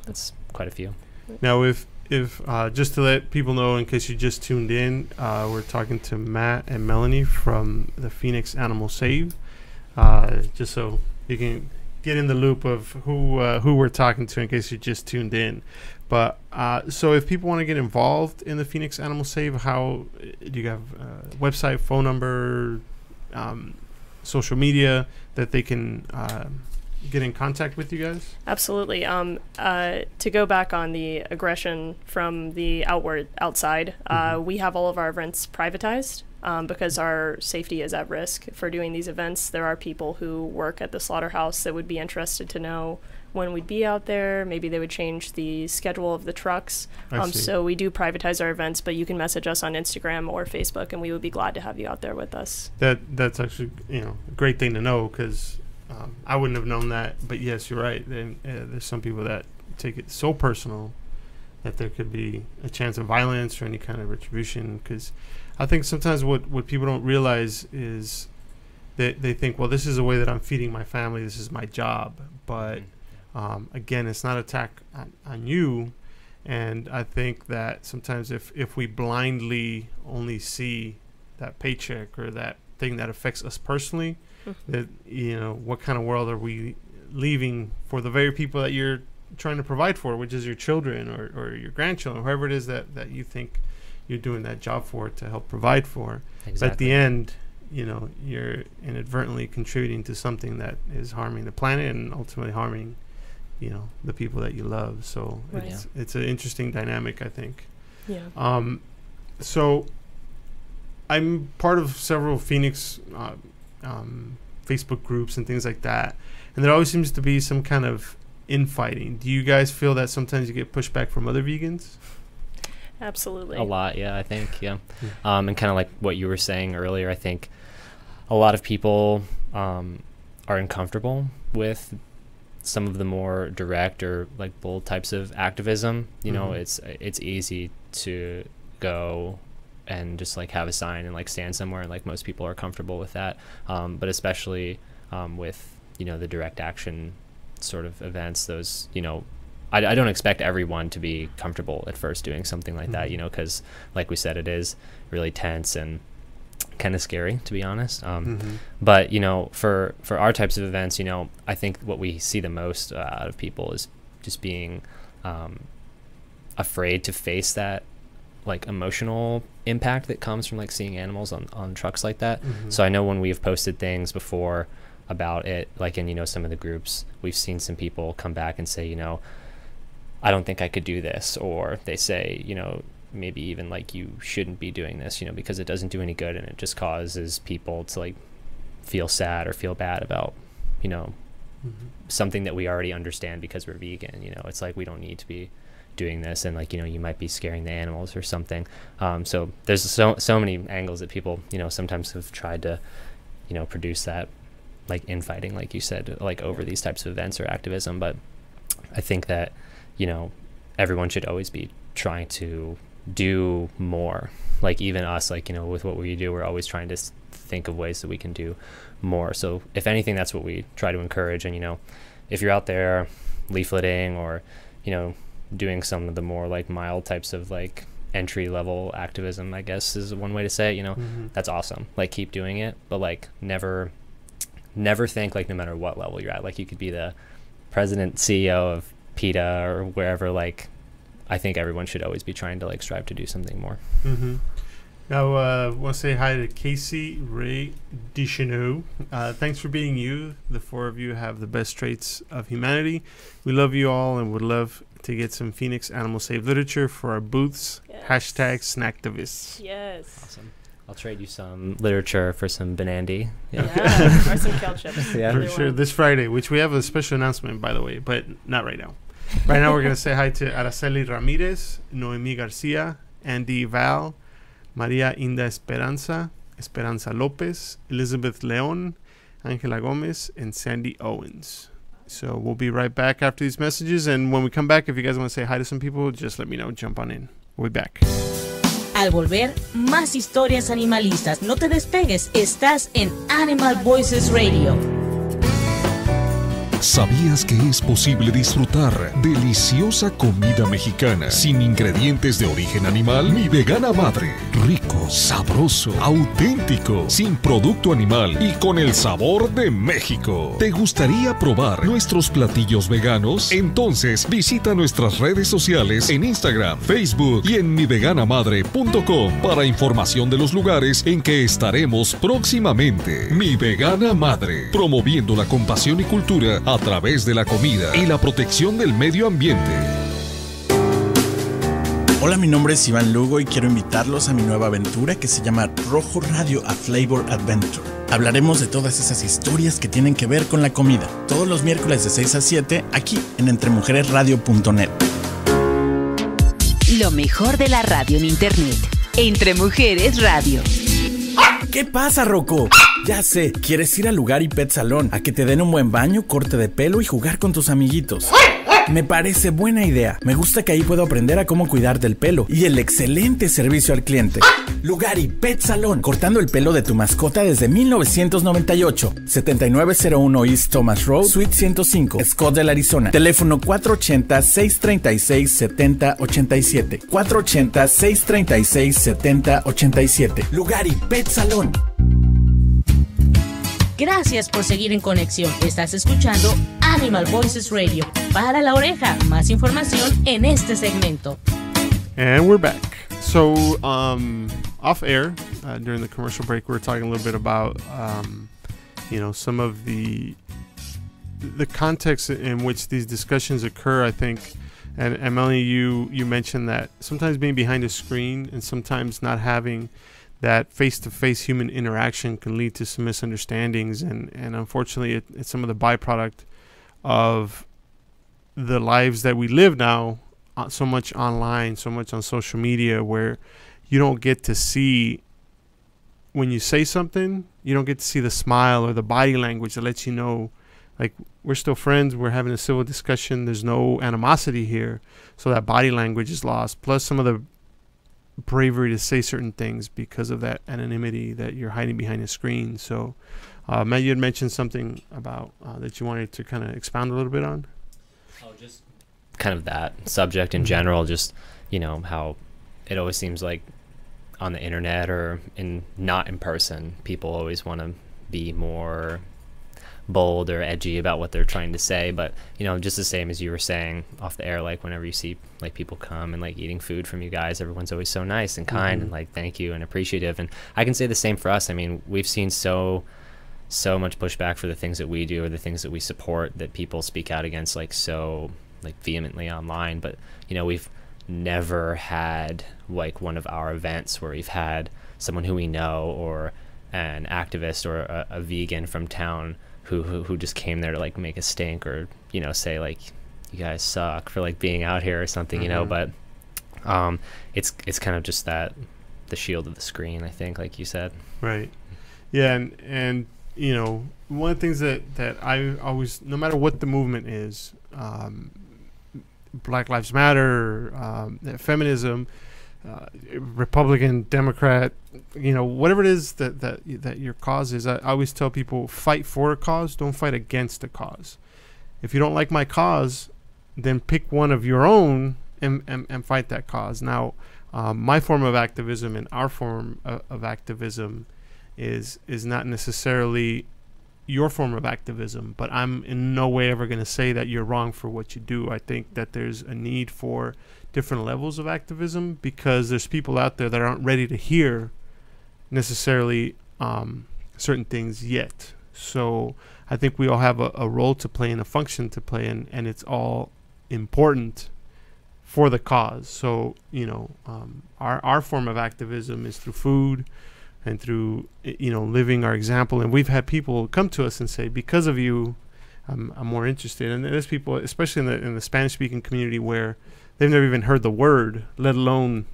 Speaker 6: that's quite a few.
Speaker 4: Now, if just to let people know, in case you just tuned in, we're talking to Matt and Melanie from the Phoenix Animal Save, just so you can get in the loop of who we're talking to in case you just tuned in. But so if people want to get involved in the Phoenix Animal Save, how do you have a website, phone number, social media that they can get in contact with you guys?
Speaker 5: Absolutely. To go back on the aggression from the outside, we have all of our events privatized because our safety is at risk for doing these events. There are people who work at the slaughterhouse that would be interested to know when we'd be out there. Maybe they would change the schedule of the trucks. So we do privatize our events, but you can message us on Instagram or Facebook, and we would be glad to have you out there with us.
Speaker 4: That's actually a great thing to know, because I wouldn't have known that. But yes, you're right. There's some people that take it so personal that there could be a chance of violence or any kind of retribution. Because I think sometimes what people don't realize is that they think, well, this is a way that I'm feeding my family. This is my job. But again, it's not an attack on you. And I think that sometimes if we blindly only see that paycheck or that thing that affects us personally, that what kind of world are we leaving for the very people that you're trying to provide for, which is your children or your grandchildren, whoever it is that you think you're doing that job for, to help provide for.
Speaker 6: Exactly.
Speaker 4: But at the end, you're inadvertently contributing to something that is harming the planet and ultimately harming the people that you love. So it's an interesting dynamic, I think. So I'm part of several Phoenix Facebook groups and things like that, and there always seems to be some kind of infighting. Do you guys feel that sometimes you get pushback from other vegans?
Speaker 5: Absolutely.
Speaker 6: A lot, yeah, I think, yeah. And kind of like what you were saying earlier, I think a lot of people are uncomfortable with some of the more direct or like bold types of activism. It's easy to go and just like have a sign and like stand somewhere, and like most people are comfortable with that, but especially with the direct action sort of events, those I don't expect everyone to be comfortable at first doing something like that, because like we said, it is really tense and kind of scary, to be honest. But for our types of events, I think what we see the most out of people is just being afraid to face that like emotional impact that comes from like seeing animals on trucks like that. So I know when we've posted things before about it, like in some of the groups, we've seen some people come back and say, I don't think I could do this, or they say, maybe even like you shouldn't be doing this, because it doesn't do any good, and it just causes people to like feel sad or feel bad about something that we already understand because we're vegan. It's like we don't need to be doing this, and like you might be scaring the animals or something. So there's so many angles that people sometimes have tried to produce that like infighting, like you said, like over these types of events or activism. But I think that everyone should always be trying to do more. Like even us, like with what we do, we're always trying to think of ways that we can do more. So if anything, that's what we try to encourage. And if you're out there leafleting or doing some of the more like mild types of like entry level activism, I guess is one way to say it, that's awesome. Like keep doing it, but like never think like no matter what level you're at, like you could be the president, CEO of PETA or wherever. Like I think everyone should always be trying to like strive to do something more.
Speaker 4: Now I want to say hi to Casey Ray Deschenaux. Thanks for being you. The four of you have the best traits of humanity. We love you all and would love to get some Phoenix Animal Save literature for our booths.
Speaker 5: Yes.
Speaker 4: #Snacktivists.
Speaker 5: Yes.
Speaker 6: Awesome. I'll trade you some literature for some Benandy.
Speaker 5: Or some kale chips.
Speaker 4: For sure. This Friday, which we have a special announcement, by the way, but not right now. Right now, we're going to say hi to Araceli Ramirez, Noemi Garcia, Andy Val, Maria Inda Esperanza, Esperanza Lopez, Elizabeth Leon, Angela Gomez, and Sandy Owens. So we'll be right back after these messages. And when we come back, if you guys want to say hi to some people, just let me know. Jump on in. We'll be back.
Speaker 2: Al volver, más historias animalistas. No te despegues. Estás en Animal Voices Radio.
Speaker 1: ¿Sabías que es posible disfrutar deliciosa comida mexicana sin ingredientes de origen animal? Mi Vegana Madre. Rico, sabroso, auténtico, sin producto animal y con el sabor de México. ¿Te gustaría probar nuestros platillos veganos? Entonces visita nuestras redes sociales en Instagram, Facebook y en miveganamadre.com para información de los lugares en que estaremos próximamente. Mi Vegana Madre, promoviendo la compasión y cultura a través de la comida y la protección del medio ambiente.
Speaker 10: Hola, mi nombre es Iván Lugo y quiero invitarlos a mi nueva aventura que se llama Rojo Radio A Flavor Adventure. Hablaremos de todas esas historias que tienen que ver con la comida, todos los miércoles de 6 a 7 aquí en entremujeresradio.net.
Speaker 8: Lo mejor de la radio en internet. Entre Mujeres Radio.
Speaker 10: ¿Qué pasa, Rocco? Ya sé, quieres ir al lugar y pet salón, a que te den un buen baño, corte de pelo y jugar con tus amiguitos. Me parece buena idea. Me gusta que ahí puedo aprender a cómo cuidar del pelo y el excelente servicio al cliente. Lugar y Pet Salón, cortando el pelo de tu mascota desde 1998. 7901 East Thomas Road, Suite 105, Scottsdale, Arizona. Teléfono 480-636-7087. 480-636-7087. Lugar y Pet Salón.
Speaker 2: Gracias por seguir en conexión. Estás escuchando Animal Voices Radio. Para la oreja, más información en este segmento.
Speaker 4: And we're back. So, off air, during the commercial break, we were talking a little bit about, some of the context in which these discussions occur, I think. And Melanie, you mentioned that sometimes being behind a screen and sometimes not having that face-to-face human interaction can lead to some misunderstandings, and unfortunately it's some of the byproduct of the lives that we live now, so much online, so much on social media, where you don't get to see, when you say something, you don't get to see the smile or the body language that lets you know, like, we're still friends, we're having a civil discussion, there's no animosity here. So that body language is lost, plus some of the bravery to say certain things because of that anonymity that you're hiding behind a screen. So Matt, you had mentioned something about that you wanted to kind of expound a little bit on.
Speaker 6: Just kind of that subject in general, just how it always seems like on the internet or not in person, people always want to be more bold or edgy about what they're trying to say, but just the same as you were saying off the air, like whenever you see like people come and like eating food from you guys, everyone's always so nice and kind and like thank you and appreciative. And I can say the same for us. I mean, we've seen so much pushback for the things that we do or the things that we support, that people speak out against like so like vehemently online. But we've never had like one of our events where we've had someone who we know or an activist or a vegan from town who just came there to like make a stink or say like you guys suck for like being out here or something, but it's kind of just that the shield of the screen, I think, like you said.
Speaker 4: Right. Yeah, and one of the things that I always, no matter what the movement is, Black Lives Matter, feminism, Republican, Democrat, whatever it is that your cause is, I always tell people, fight for a cause, don't fight against a cause. If you don't like my cause, then pick one of your own and fight that cause. Now, my form of activism and our form of activism is not necessarily your form of activism, but I'm in no way ever going to say that you're wrong for what you do. I think that there's a need for different levels of activism because there's people out there that aren't ready to hear necessarily certain things yet. So I think we all have a role to play and a function to play, and it's all important for the cause. So our form of activism is through food and through living our example. And we've had people come to us and say, because of you I'm more interested. And there's people, especially in the Spanish speaking community, where they've never even heard the word, let alone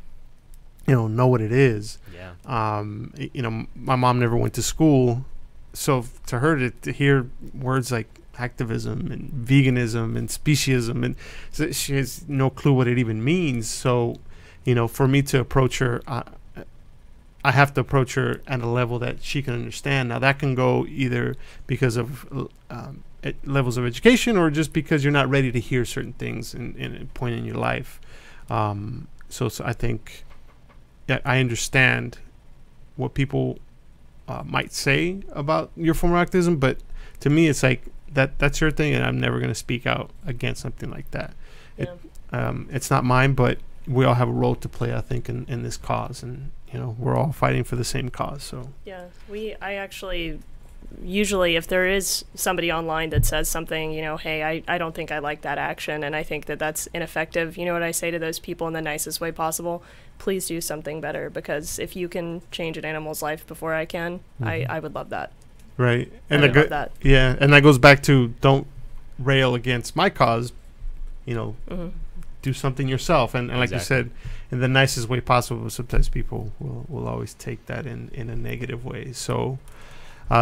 Speaker 4: know what it is.
Speaker 6: Yeah.
Speaker 4: My mom never went to school, so to her to hear words like activism and veganism and speciesism, and so she has no clue what it even means. So for me to approach her, I have to approach her at a level that she can understand. Now that can go either because of levels of education, or just because you're not ready to hear certain things in a point in your life. So I think I understand what people might say about your form of activism, but to me it's like that's your thing, and I'm never going to speak out against something like that.
Speaker 5: Yeah.
Speaker 4: It's not mine, but we all have a role to play, I think, in this cause, and we're all fighting for the same cause. So
Speaker 5: yeah, I actually usually, if there is somebody online that says something, hey, I don't think I like that action, and I think that that's ineffective, what I say to those people in the nicest way possible? Please do something better, because if you can change an animal's life before I can, I would love that.
Speaker 4: Right. And
Speaker 5: love that.
Speaker 4: Yeah, and that goes back to, don't rail against my cause, do something yourself. And like you said, in the nicest way possible. Sometimes people will always take that in a negative way. So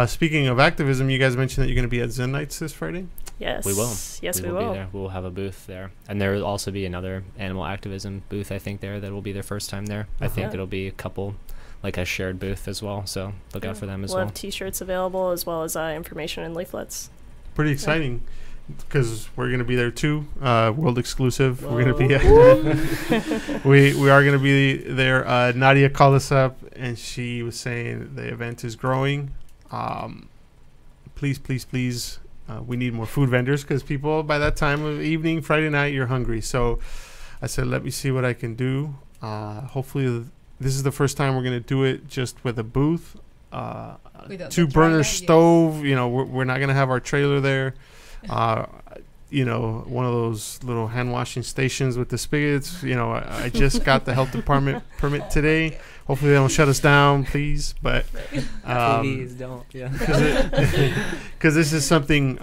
Speaker 4: speaking of activism, you guys mentioned that you're going to be at Zen Nights this Friday?
Speaker 5: Yes.
Speaker 6: We will.
Speaker 5: Yes, we
Speaker 6: will.
Speaker 5: will.
Speaker 6: Be there. We'll have a booth there. And there will also be another animal activism booth, I think, there that will be their first time there. I think it'll be a couple, like a shared booth as well. So look out for them as well.
Speaker 5: We'll have T-shirts available, as well as information and leaflets.
Speaker 4: Pretty exciting, because we're going to be there too. World exclusive.
Speaker 5: Whoa.
Speaker 4: We're going to be we are going to be there. Nadia called us up, and she was saying the event is growing. Please, we need more food vendors, because people by that time of evening, Friday night, you're hungry. So I said, let me see what I can do. Hopefully this is the first time we're going to do it just with a booth, 2-burner stove. We're not going to have our trailer there. One of those little hand washing stations with the spigots. I just got the health department permit today. Hopefully they don't shut us down, please. But
Speaker 6: please don't. Yeah.
Speaker 4: Because this is something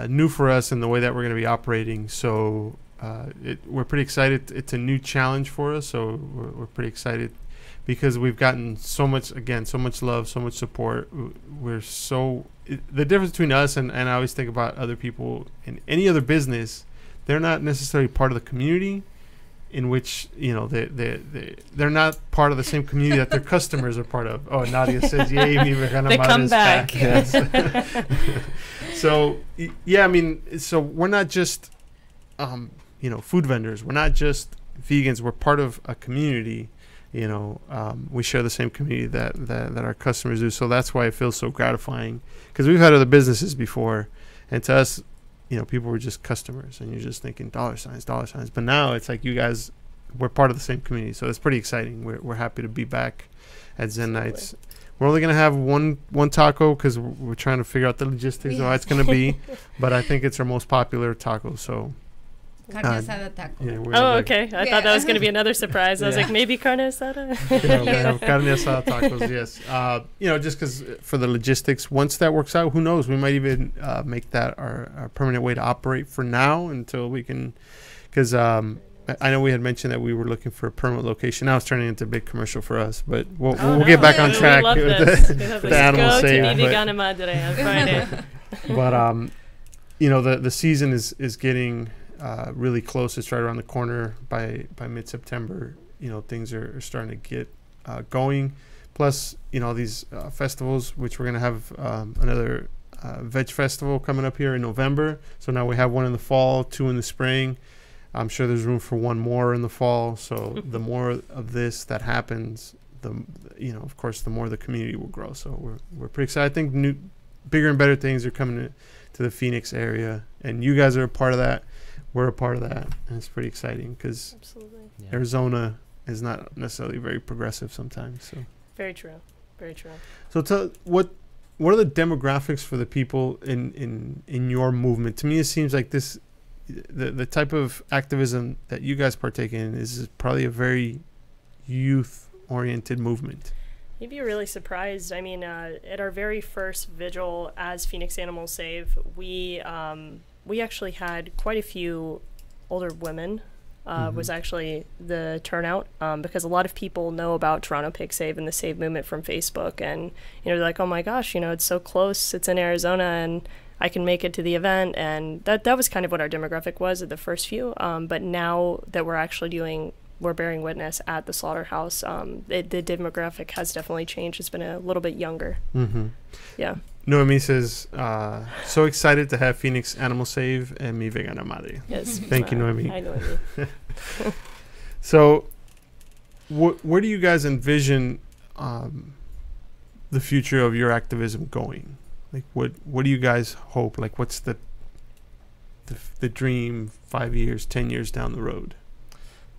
Speaker 4: new for us in the way that we're going to be operating. So we're pretty excited. It's a new challenge for us. So we're pretty excited, because we've gotten so much love, so much support. The difference between us and I always think about other people in any other business, they're not necessarily part of the community in which, they're not part of the same community that their customers are part of. Oh, Nadia says, yay,
Speaker 5: they come back.
Speaker 4: Yes. So, yeah, so we're not just, food vendors. We're not just vegans. We're part of a community. We share the same community that our customers do. So that's why it feels so gratifying, because we've had other businesses before, and to us, people were just customers, and you're just thinking dollar signs. But now it's like, you guys, we're part of the same community. So it's pretty exciting. We're happy to be back at Zen Nights. We're only going to have one taco, because we're trying to figure out the logistics of how it's going to be. But I think it's our most popular taco. So
Speaker 7: Carne asada taco.
Speaker 4: Yeah,
Speaker 5: okay. I thought that was going to be another surprise. I was like, maybe carne asada?
Speaker 4: We have carne asada tacos, yes. Just because for the logistics, once that works out, who knows? We might even make that our permanent way to operate for now, until we can, because I know we had mentioned that we were looking for a permanent location. Now it's turning into a big commercial for us, but we'll get back on track with the animal save.
Speaker 5: Go to Mi Vegana Madre on Friday.
Speaker 4: But the season is getting really close. It's right around the corner. By mid-September, things are starting to get going. Plus, these festivals, which we're going to have another veg festival coming up here in November. So now we have one in the fall, 2 in the spring. I'm sure there's room for one more in the fall. So the more of this that happens, of course, the more the community will grow. So we're pretty excited. I think bigger and better things are coming to the Phoenix area, and you guys are a part of that. We're a part of that, and it's pretty exciting, because Arizona is not necessarily very progressive sometimes. So
Speaker 5: very true.
Speaker 4: So what are the demographics for the people in your movement? To me, it seems like the type of activism that you guys partake in is probably a very youth-oriented movement.
Speaker 5: You'd be really surprised. I mean, at our very first vigil as Phoenix Animals Save, we actually had quite a few older women. Was actually the turnout, because a lot of people know about Toronto Pig Save and the Save movement from Facebook, and they're like, oh my gosh, it's so close, it's in Arizona, and I can make it to the event. And that was kind of what our demographic was at the first few, but now that we're bearing witness at the slaughterhouse, the demographic has definitely changed. It's been a little bit younger. Yeah.
Speaker 4: Noemi says, so excited to have Phoenix Animal Save and mi vegana madre.
Speaker 5: Yes.
Speaker 4: Thank you, Noemi.
Speaker 5: Hi, Noemi.
Speaker 4: So where do you guys envision the future of your activism going? Like, what do you guys hope? Like, what's the dream 5 years, 10 years down the road?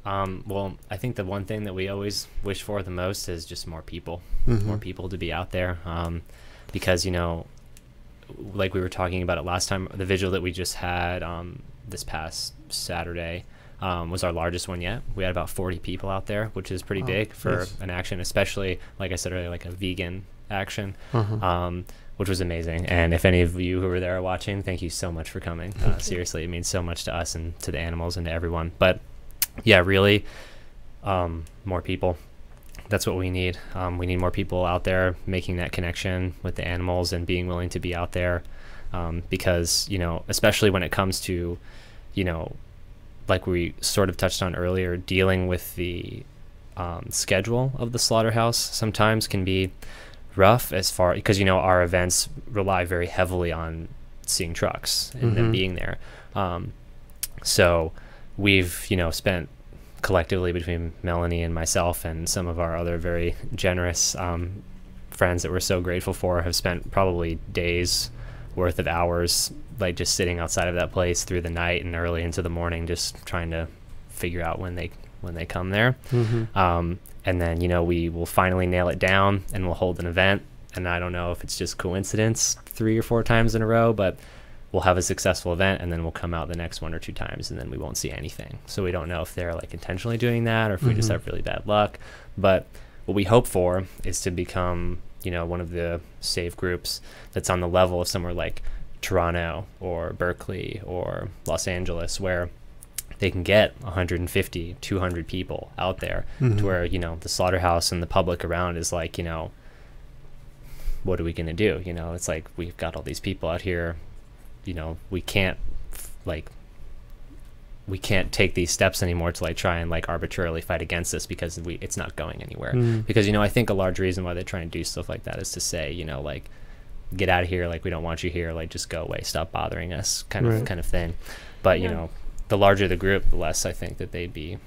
Speaker 6: Well, I think the one thing that we always wish for the most is just more people to be out there. Because, like we were talking about it last time, the vigil that we just had this past Saturday was our largest one yet. We had about 40 people out there, which is pretty big for an action, especially, like I said earlier, like a vegan action, which was amazing. And if any of you who were there are watching, thank you so much for coming. Seriously, it means so much to us and to the animals and to everyone. But yeah, really, more people. That's what we need. We need more people out there making that connection with the animals and being willing to be out there, because, especially when it comes to, like we sort of touched on earlier, dealing with the schedule of the slaughterhouse sometimes can be rough because, our events rely very heavily on seeing trucks and them being there. So we've, spent collectively between Melanie and myself and some of our other very generous friends that we're so grateful for, have spent probably days worth of hours, like just sitting outside of that place through the night and early into the morning, just trying to figure out when they come there. And then, we will finally nail it down and we'll hold an event. And I don't know if it's just coincidence 3 or 4 times in a row, but we'll have a successful event and then we'll come out the next 1 or 2 times and then we won't see anything. So we don't know if they're like intentionally doing that or if we just have really bad luck. But what we hope for is to become, one of the Save groups that's on the level of somewhere like Toronto or Berkeley or Los Angeles, where they can get 150, 200 people out there to where, the slaughterhouse and the public around is like, what are we going to do? It's like, we've got all these people out here, we can't take these steps anymore to try and arbitrarily fight against this, because it's not going anywhere. Because, I think a large reason why they try and do stuff like that is to say, get out of here, we don't want you here, just go away, stop bothering us, kind of thing. But the larger the group, the less I think that they'd be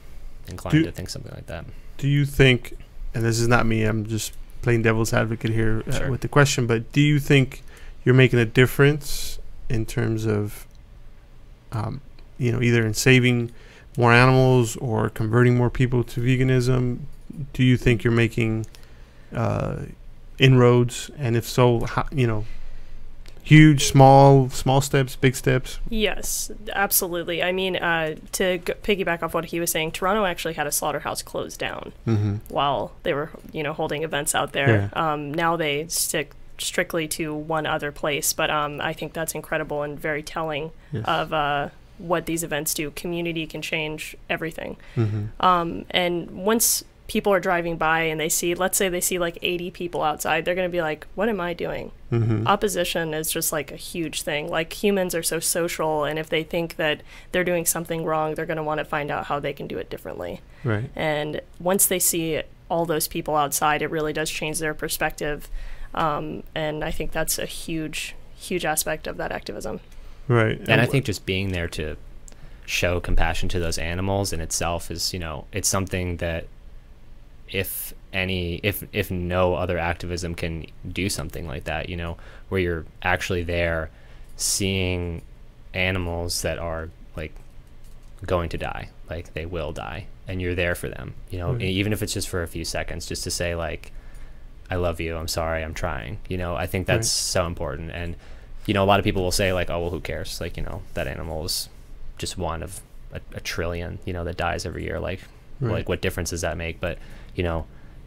Speaker 6: inclined to think something like that.
Speaker 4: Do you think, and this is not me, I'm just playing devil's advocate here with the question, but do you think you're making a difference in terms of either in saving more animals or converting more people to veganism? Do you think you're making inroads? And if so, how, huge, small steps, big steps?
Speaker 5: Yes, absolutely. I mean, to piggyback off what he was saying, Toronto actually had a slaughterhouse closed down while they were, holding events out there. Now they stick strictly to one other place, but I think that's incredible and very telling of what these events do. Community can change everything. And once people are driving by and let's say they see 80 people outside, they're going to be like, what am I doing? Opposition is just a huge thing. Humans are so social, and if they think that they're doing something wrong, they're going to want to find out how they can do it differently. Right. And once they see all those people outside, it really does change their perspective. And I think that's a huge aspect of that activism. Right.
Speaker 6: And I think just being there to show compassion to those animals in itself is, it's something that if no other activism can do something like that, where you're actually there seeing animals that are going to die, they will die, and you're there for them, even if it's just for a few seconds, just to say I love you, I'm sorry, I'm trying, I think that's so important. And a lot of people will say oh, well, who cares, that animal is just one of a trillion that dies every year, what difference does that make? But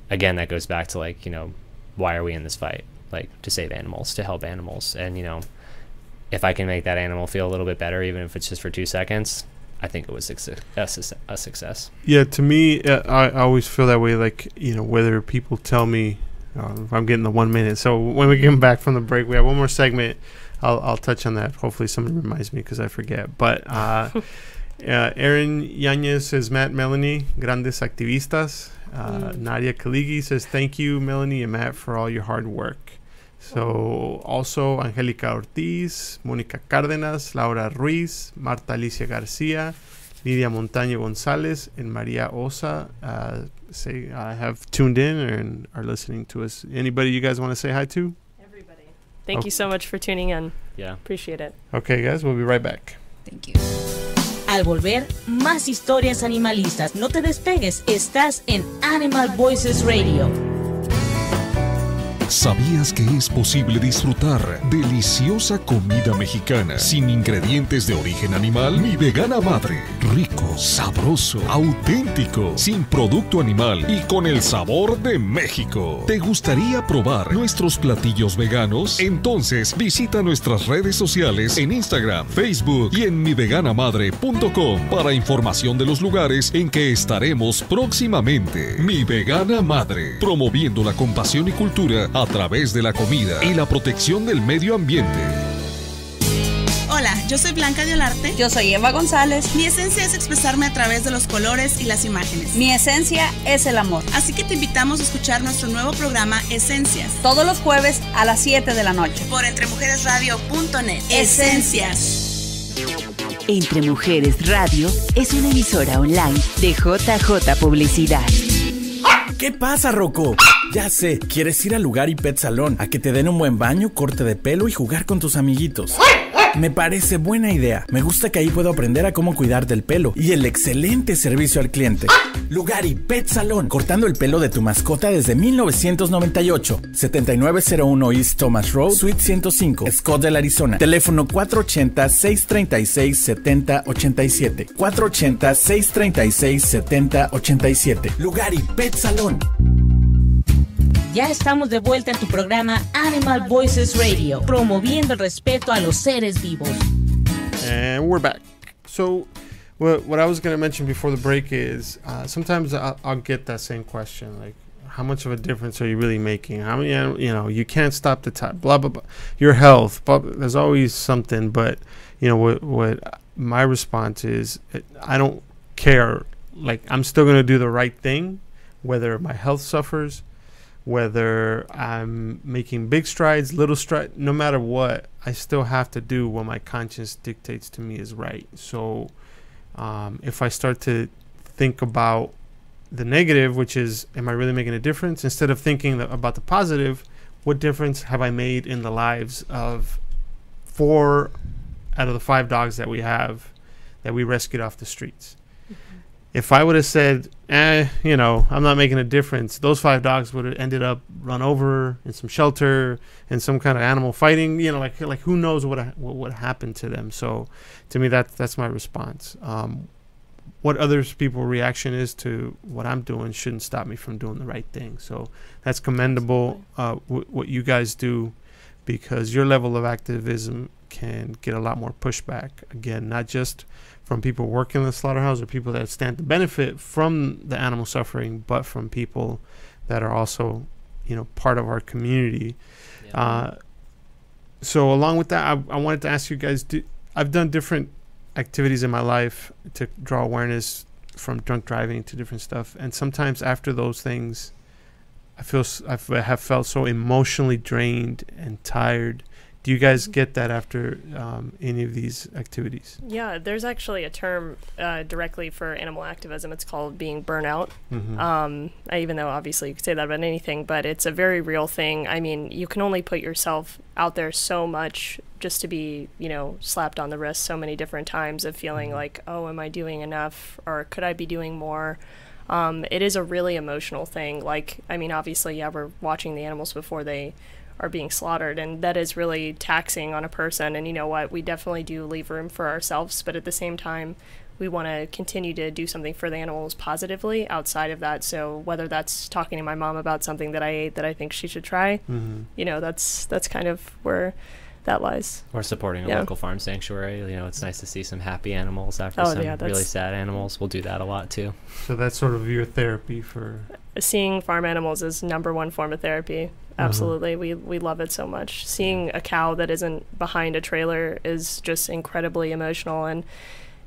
Speaker 6: again, that goes back to like, why are we in this fight? Like, to save animals, to help animals. And, if I can make that animal feel a little bit better, even if it's just for 2 seconds, I think it was a success.
Speaker 4: Yeah, to me, I always feel that way. Like, whether people tell me, if I'm getting the 1 minute. So when we get back from the break, we have one more segment. I'll touch on that. Hopefully someone reminds me because I forget. But Aaron Yanez says, Matt, Melanie, grandes activistas. Nadia Kaligi says, thank you, Melanie and Matt, for all your hard work. So also Angelica Ortiz, Mónica Cárdenas, Laura Ruiz, Marta Alicia Garcia, Lidia Montaño González, and Maria Osa say have tuned in and are listening to us. Anybody you guys want to say hi to?
Speaker 5: Everybody. Thank you so much for tuning in.
Speaker 6: Yeah.
Speaker 5: Appreciate it.
Speaker 4: Okay, guys, we'll be right back.
Speaker 3: Thank you.
Speaker 2: Al volver, más historias animalistas. No te despegues, estás en Animal Voices Radio.
Speaker 1: ¿Sabías que es posible disfrutar deliciosa comida mexicana sin ingredientes de origen animal? Mi Vegana Madre. Rico, sabroso, auténtico, sin producto animal y con el sabor de México. ¿Te gustaría probar nuestros platillos veganos? Entonces visita nuestras redes sociales en Instagram, Facebook y en miveganamadre.com para información de los lugares en que estaremos próximamente. Mi Vegana Madre, promoviendo la compasión y cultura a través de la comida y la protección del medio ambiente.
Speaker 11: Hola, yo soy Blanca de Olarte.
Speaker 12: Yo soy Eva González.
Speaker 11: Mi esencia es expresarme a través de los colores y las imágenes.
Speaker 12: Mi esencia es el amor.
Speaker 11: Así que te invitamos a escuchar nuestro nuevo programa Esencias.
Speaker 12: Todos los jueves a las 7 de la noche.
Speaker 11: Por entremujeresradio.net. Esencias.
Speaker 8: Entre Mujeres Radio es una emisora online de JJ Publicidad.
Speaker 10: ¿Qué pasa, Rocco? Ya sé, quieres ir al lugar y pet salón a que te den un buen baño, corte de pelo y jugar con tus amiguitos. Me parece buena idea. Me gusta que ahí puedo aprender a cómo cuidar del pelo y el excelente servicio al cliente. Lugar y Pet Salón, cortando el pelo de tu mascota desde 1998. 7901 East Thomas Road, Suite 105, Scottsdale, Arizona. Teléfono 480-636-7087. 480-636-7087. Lugar y Pet Salón.
Speaker 2: Ya estamos de vuelta en tu programa Animal Voices Radio, promoviendo el respeto a los seres vivos.
Speaker 4: And we're back. So, what I was going to mention before the break is sometimes I'll get that same question, like, how much of a difference are you really making? How many, you can't stop the time, blah, blah, blah. Your health, blah, blah. There's always something, but, what my response is, I don't care. Like, I'm still going to do the right thing, whether my health suffers, whether I'm making big strides, little strides, no matter what, I still have to do what my conscience dictates to me is right. So if I start to think about the negative, which is, am I really making a difference? Instead of thinking about the positive, what difference have I made in the lives of 4 out of the 5 dogs that we have that we rescued off the streets? If I would have said, I'm not making a difference, those 5 dogs would have ended up run over in some shelter and some kind of animal fighting. Like who knows what would happen to them. So, to me, that's my response. What other people's reaction is to what I'm doing shouldn't stop me from doing the right thing. So that's commendable. What you guys do, because your level of activism can get a lot more pushback. Again, not just from people working in the slaughterhouse or people that stand to benefit from the animal suffering, but from people that are also, part of our community. Yeah. So along with that, I wanted to ask you guys, I've done different activities in my life to draw awareness, from drunk driving to different stuff. And sometimes after those things, I have felt so emotionally drained and tired. Do you guys get that after any of these activities?
Speaker 5: Yeah, there's actually a term directly for animal activism. It's called being burnout.
Speaker 4: Mm-hmm.
Speaker 5: Even though obviously you could say that about anything, but it's a very real thing. I mean, you can only put yourself out there so much just to be, slapped on the wrist so many different times of feeling like, oh, am I doing enough? Or could I be doing more? It is a really emotional thing. Obviously, yeah, we're watching the animals before they are being slaughtered, and that is really taxing on a person. And you know what, we definitely do leave room for ourselves, but at the same time, we want to continue to do something for the animals positively outside of that. So whether that's talking to my mom about something that I ate that I think she should try, you know, that's kind of where that lies.
Speaker 6: Or supporting a local farm sanctuary. You know, it's nice to see some happy animals after some really sad animals. We'll do that a lot too.
Speaker 4: So that's sort of your therapy for...
Speaker 5: Seeing farm animals is #1 form of therapy. Absolutely. We love it so much. Seeing a cow that isn't behind a trailer is just incredibly emotional, and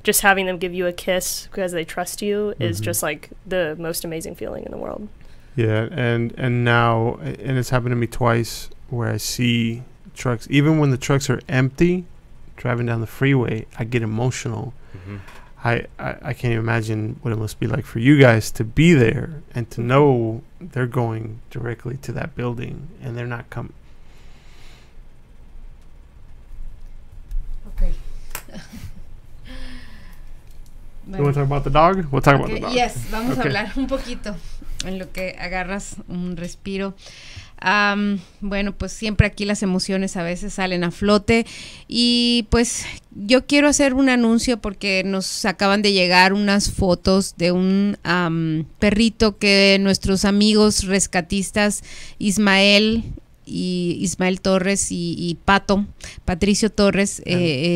Speaker 5: just having them give you a kiss because they trust you is just like the most amazing feeling in the world.
Speaker 4: Yeah, and now, and it's happened to me twice, where I see trucks, even when the trucks are empty, driving down the freeway, I get emotional. I can't even imagine what it must be like for you guys to be there and to know they're going directly to that building and they're not coming.
Speaker 3: Okay.
Speaker 4: You want to talk about the dog? We'll talk about the dog.
Speaker 3: Yes, vamos a hablar un poquito en lo que agarras un respiro. Bueno, pues siempre aquí las emociones a veces salen a flote y pues yo quiero hacer un anuncio porque nos acaban de llegar unas fotos de un perrito que nuestros amigos rescatistas Ismael Torres y Patricio Torres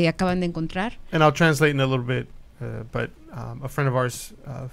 Speaker 3: acaban de encontrar.
Speaker 4: And I'll translate in a little bit, but a friend of ours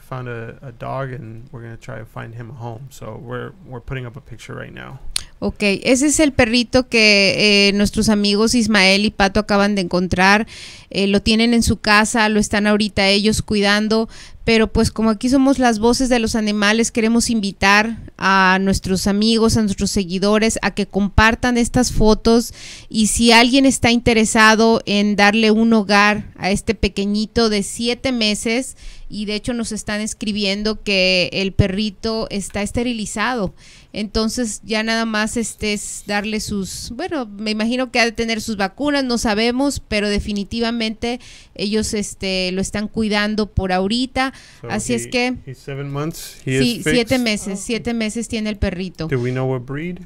Speaker 4: found a dog, and we're going to try to find him a home. So we're putting up a picture right now.
Speaker 3: Okay, ese es el perrito que nuestros amigos Ismael y Pato acaban de encontrar. Lo tienen en su casa, lo están ahorita ellos cuidando, pero pues como aquí somos las voces de los animales, queremos invitar a nuestros amigos, a nuestros seguidores a que compartan estas fotos, y si alguien está interesado en darle un hogar a este pequeñito de 7 meses, y de hecho nos están escribiendo que el perrito está esterilizado, entonces ya nada más es darle sus, bueno, me imagino que ha de tener sus vacunas, no sabemos, pero definitivamente ellos lo están cuidando por ahorita, so así es que
Speaker 4: he's 7 months.
Speaker 3: Sí, 7 meses, 7 meses tiene el perrito.
Speaker 4: Do we know what breed?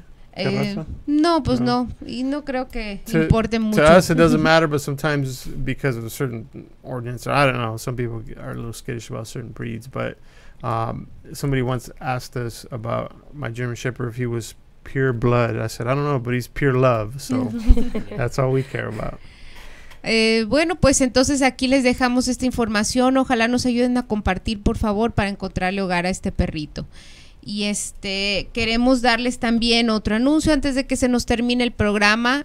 Speaker 3: No, pues no, y no creo que importe mucho.
Speaker 4: To us it doesn't matter, but sometimes because of a certain ordinance, or I don't know, some people are a little skittish about certain breeds, but somebody once asked us about my German Shepherd if he was pure blood. I said, I don't know, but he's pure love, so that's all we care about.
Speaker 3: Bueno, pues entonces aquí les dejamos esta información, ojalá nos ayuden a compartir por favor para encontrarle hogar a este perrito. Y queremos darles también otro anuncio antes de que se nos termine el programa.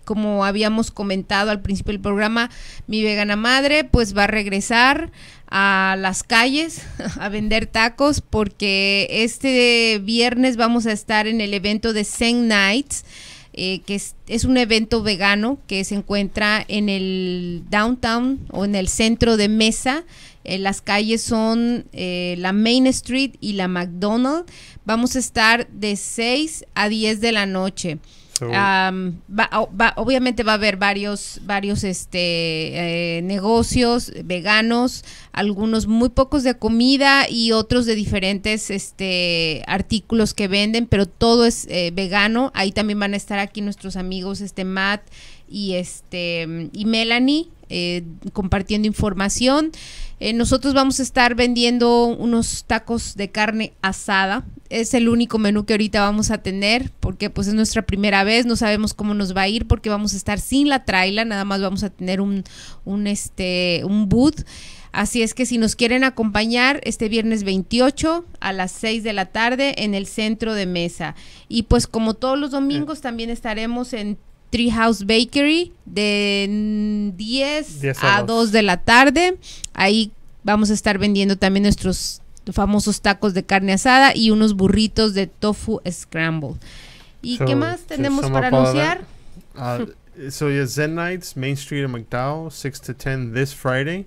Speaker 3: Como habíamos comentado al principio del programa, mi vegana madre pues va a regresar a las calles a vender tacos, porque este viernes vamos a estar en el evento de Zen Nights, que es un evento vegano que se encuentra en el downtown o en el centro de Mesa. Las calles son la Main Street y la McDonald. Vamos a estar de 6 a 10 de la noche. So, obviamente va a haber varios negocios veganos, algunos muy pocos de comida y otros de diferentes artículos que venden, pero todo es vegano. Ahí también van a estar aquí nuestros amigos Matt y Melanie compartiendo información. Nosotros vamos a estar vendiendo unos tacos de carne asada. Es el único menú que ahorita vamos a tener, porque pues es nuestra primera vez, no sabemos cómo nos va a ir, porque vamos a estar sin la traila, nada más vamos a tener un booth. Así es que si nos quieren acompañar este viernes 28 a las 6 de la tarde en el centro de Mesa. Y pues como todos los domingos también estaremos en Treehouse Bakery de 10 a 2 de la tarde. Ahí vamos a estar vendiendo también nuestros famosos tacos de carne asada y unos burritos de tofu scramble. ¿Y qué más tenemos para anunciar?
Speaker 4: So yeah, Zen Nights, Main Street in McDowell, 6 to 10 this Friday.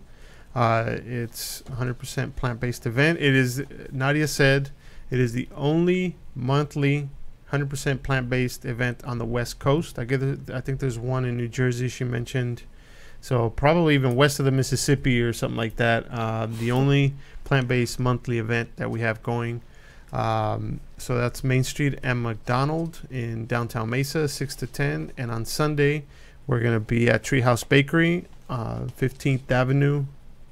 Speaker 4: It's 100% plant-based event. It is, Nadia said, it is the only monthly 100% plant-based event on the West Coast. I think there's one in New Jersey she mentioned. So probably even west of the Mississippi or something like that. The only plant-based monthly event that we have going. So that's Main Street and McDonald in downtown Mesa, 6 to 10. And on Sunday, we're going to be at Treehouse Bakery 15th Avenue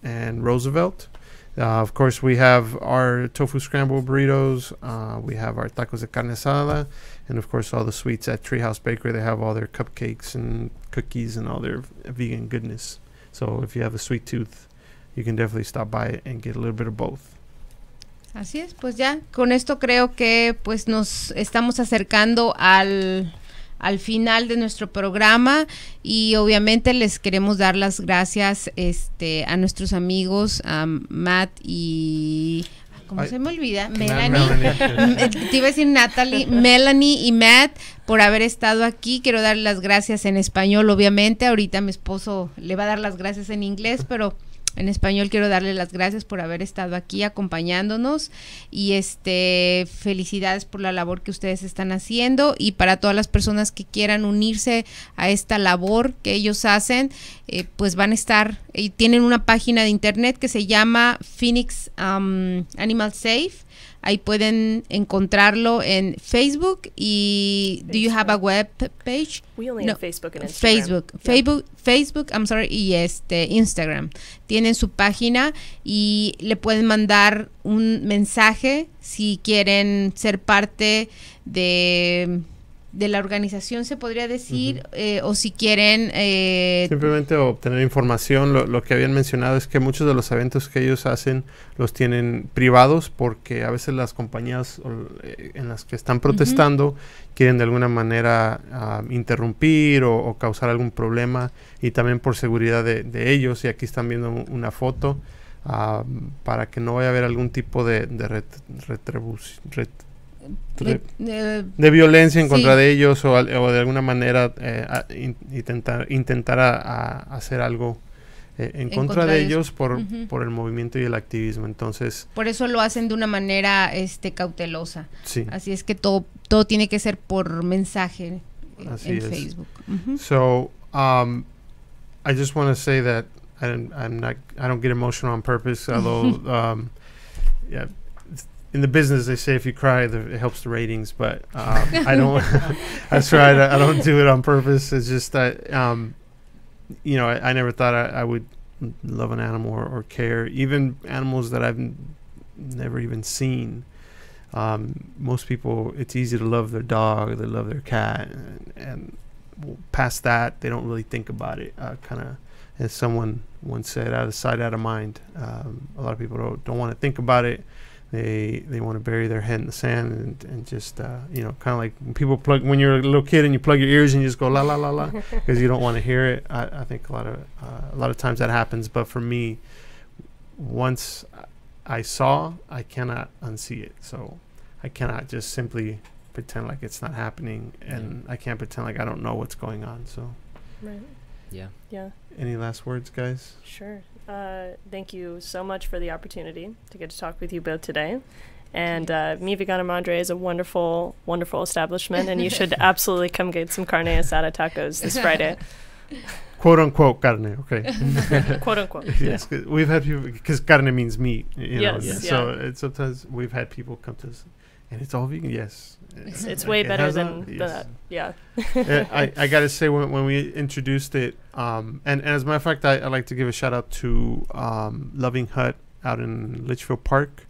Speaker 4: and Roosevelt. Of course, we have our tofu scramble burritos. We have our tacos de carne asada. And, of course, all the sweets at Treehouse Bakery. They have all their cupcakes and cookies and all their vegan goodness. So if you have a sweet tooth, you can definitely stop by and get a little bit of both.
Speaker 3: Así es, pues ya con esto creo que pues nos estamos acercando al final de nuestro programa y obviamente les queremos dar las gracias a nuestros amigos, a Matt y... ¿Cómo se me olvida? Melanie. Te iba a decir Natalie, Melanie y Matt por haber estado aquí. Quiero dar las gracias en español, obviamente. Ahorita mi esposo le va a dar las gracias en inglés, pero en español quiero darle las gracias por haber estado aquí acompañándonos y felicidades por la labor que ustedes están haciendo y para todas las personas que quieran unirse a esta labor que ellos hacen, pues van a estar, tienen una página de internet que se llama Phoenix Animal Safe. Ahí pueden encontrarlo en Facebook y do you have a web page?
Speaker 5: We only have Facebook and Instagram.
Speaker 3: Facebook, I'm sorry, y Instagram. Tienen su página y le pueden mandar un mensaje si quieren ser parte de la organización, se podría decir, o si quieren...
Speaker 4: simplemente obtener información. Lo que habían mencionado es que muchos de los eventos que ellos hacen los tienen privados porque a veces las compañías en las que están protestando quieren de alguna manera interrumpir o causar algún problema y también por seguridad de ellos. Y aquí están viendo una foto para que no vaya a haber algún tipo de violencia en contra de ellos o de alguna manera intentar hacer algo en contra de ellos por el movimiento y el activismo. Entonces
Speaker 3: por eso lo hacen de una manera cautelosa.
Speaker 4: Sí.
Speaker 3: Así es que todo tiene que ser por mensaje en Facebook.
Speaker 4: So I just want to say that I don't get emotional on purpose, although in the business, they say if you cry, it helps the ratings, but I don't. That's right. I don't do it on purpose. It's just that, I never thought I would love an animal or care, even animals that I've never even seen. Most people, it's easy to love their dog, they love their cat, and past that, they don't really think about it. Kind of, as someone once said, out of sight, out of mind. A lot of people don't want to think about it. They want to bury their head in the sand and just kind of like when you're a little kid and you plug your ears and you just go la la la la because you don't want to hear it. I think a lot of times that happens, but for me, once I saw, I cannot unsee it. So I cannot just simply pretend like it's not happening, and I can't pretend like I don't know what's going on. So
Speaker 5: right. Yeah.
Speaker 4: Any last words, guys?
Speaker 5: Sure. Thank you so much for the opportunity to get to talk with you both today. And Mi Vegana Madre is a wonderful, wonderful establishment, and you should absolutely come get some carne asada tacos this Friday.
Speaker 4: Quote unquote carne, okay.
Speaker 5: Quote unquote.
Speaker 4: Yes,
Speaker 5: yeah.
Speaker 4: We've had people, because carne means meat, know.
Speaker 5: Yes.
Speaker 4: So sometimes we've had people come to us, and it's all vegan. Yes,
Speaker 5: it's way better than that. Yeah.
Speaker 4: I gotta say when we introduced it, and as a matter of fact, I like to give a shout out to Loving Hut out in Litchfield Park.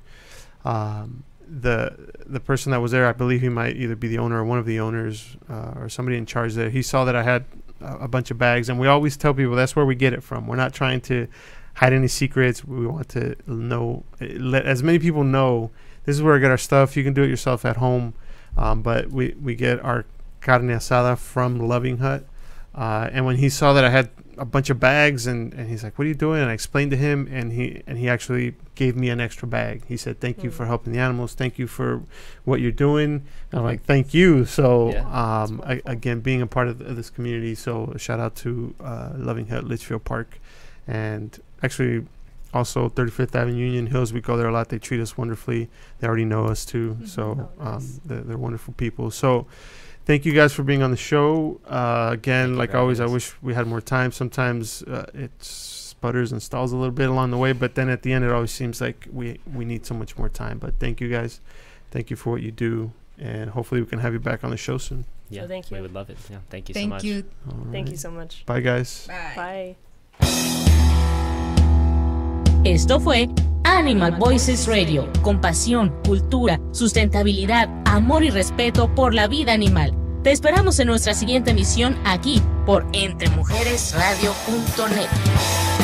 Speaker 4: The person that was there, I believe he might either be the owner or one of the owners or somebody in charge there. He saw that I had a bunch of bags, and we always tell people that's where we get it from. We're not trying to hide any secrets. We want to let as many people know this is where I get our stuff. You can do it yourself at home, but we get our carne asada from Loving Hut. And when he saw that I had a bunch of bags, and he's like, "What are you doing?" And I explained to him, and he actually gave me an extra bag. He said, "Thank you for helping the animals. Thank you for what you're doing." And I'm like, "Thank you." So again, being a part of this community. So a shout out to Loving Hut, Litchfield Park, and actually also 35th Avenue, Union Hills. We go there a lot. They treat us wonderfully. They already know us too. So they're wonderful people. So thank you guys for being on the show. Again, like always, I wish we had more time. Sometimes it sputters and stalls a little bit along the way, but then at the end, it always seems like we need so much more time. But thank you guys. Thank you for what you do, and hopefully we can have you back on the show soon.
Speaker 6: Yeah,
Speaker 5: thank you.
Speaker 6: We would love it. Yeah, thank you so much.
Speaker 5: Thank you so much.
Speaker 4: Bye, guys.
Speaker 5: Bye.
Speaker 2: Esto fue Animal Voices Radio, con pasión, cultura, sustentabilidad, amor y respeto por la vida animal. Te esperamos en nuestra siguiente emisión aquí por entremujeresradio.net.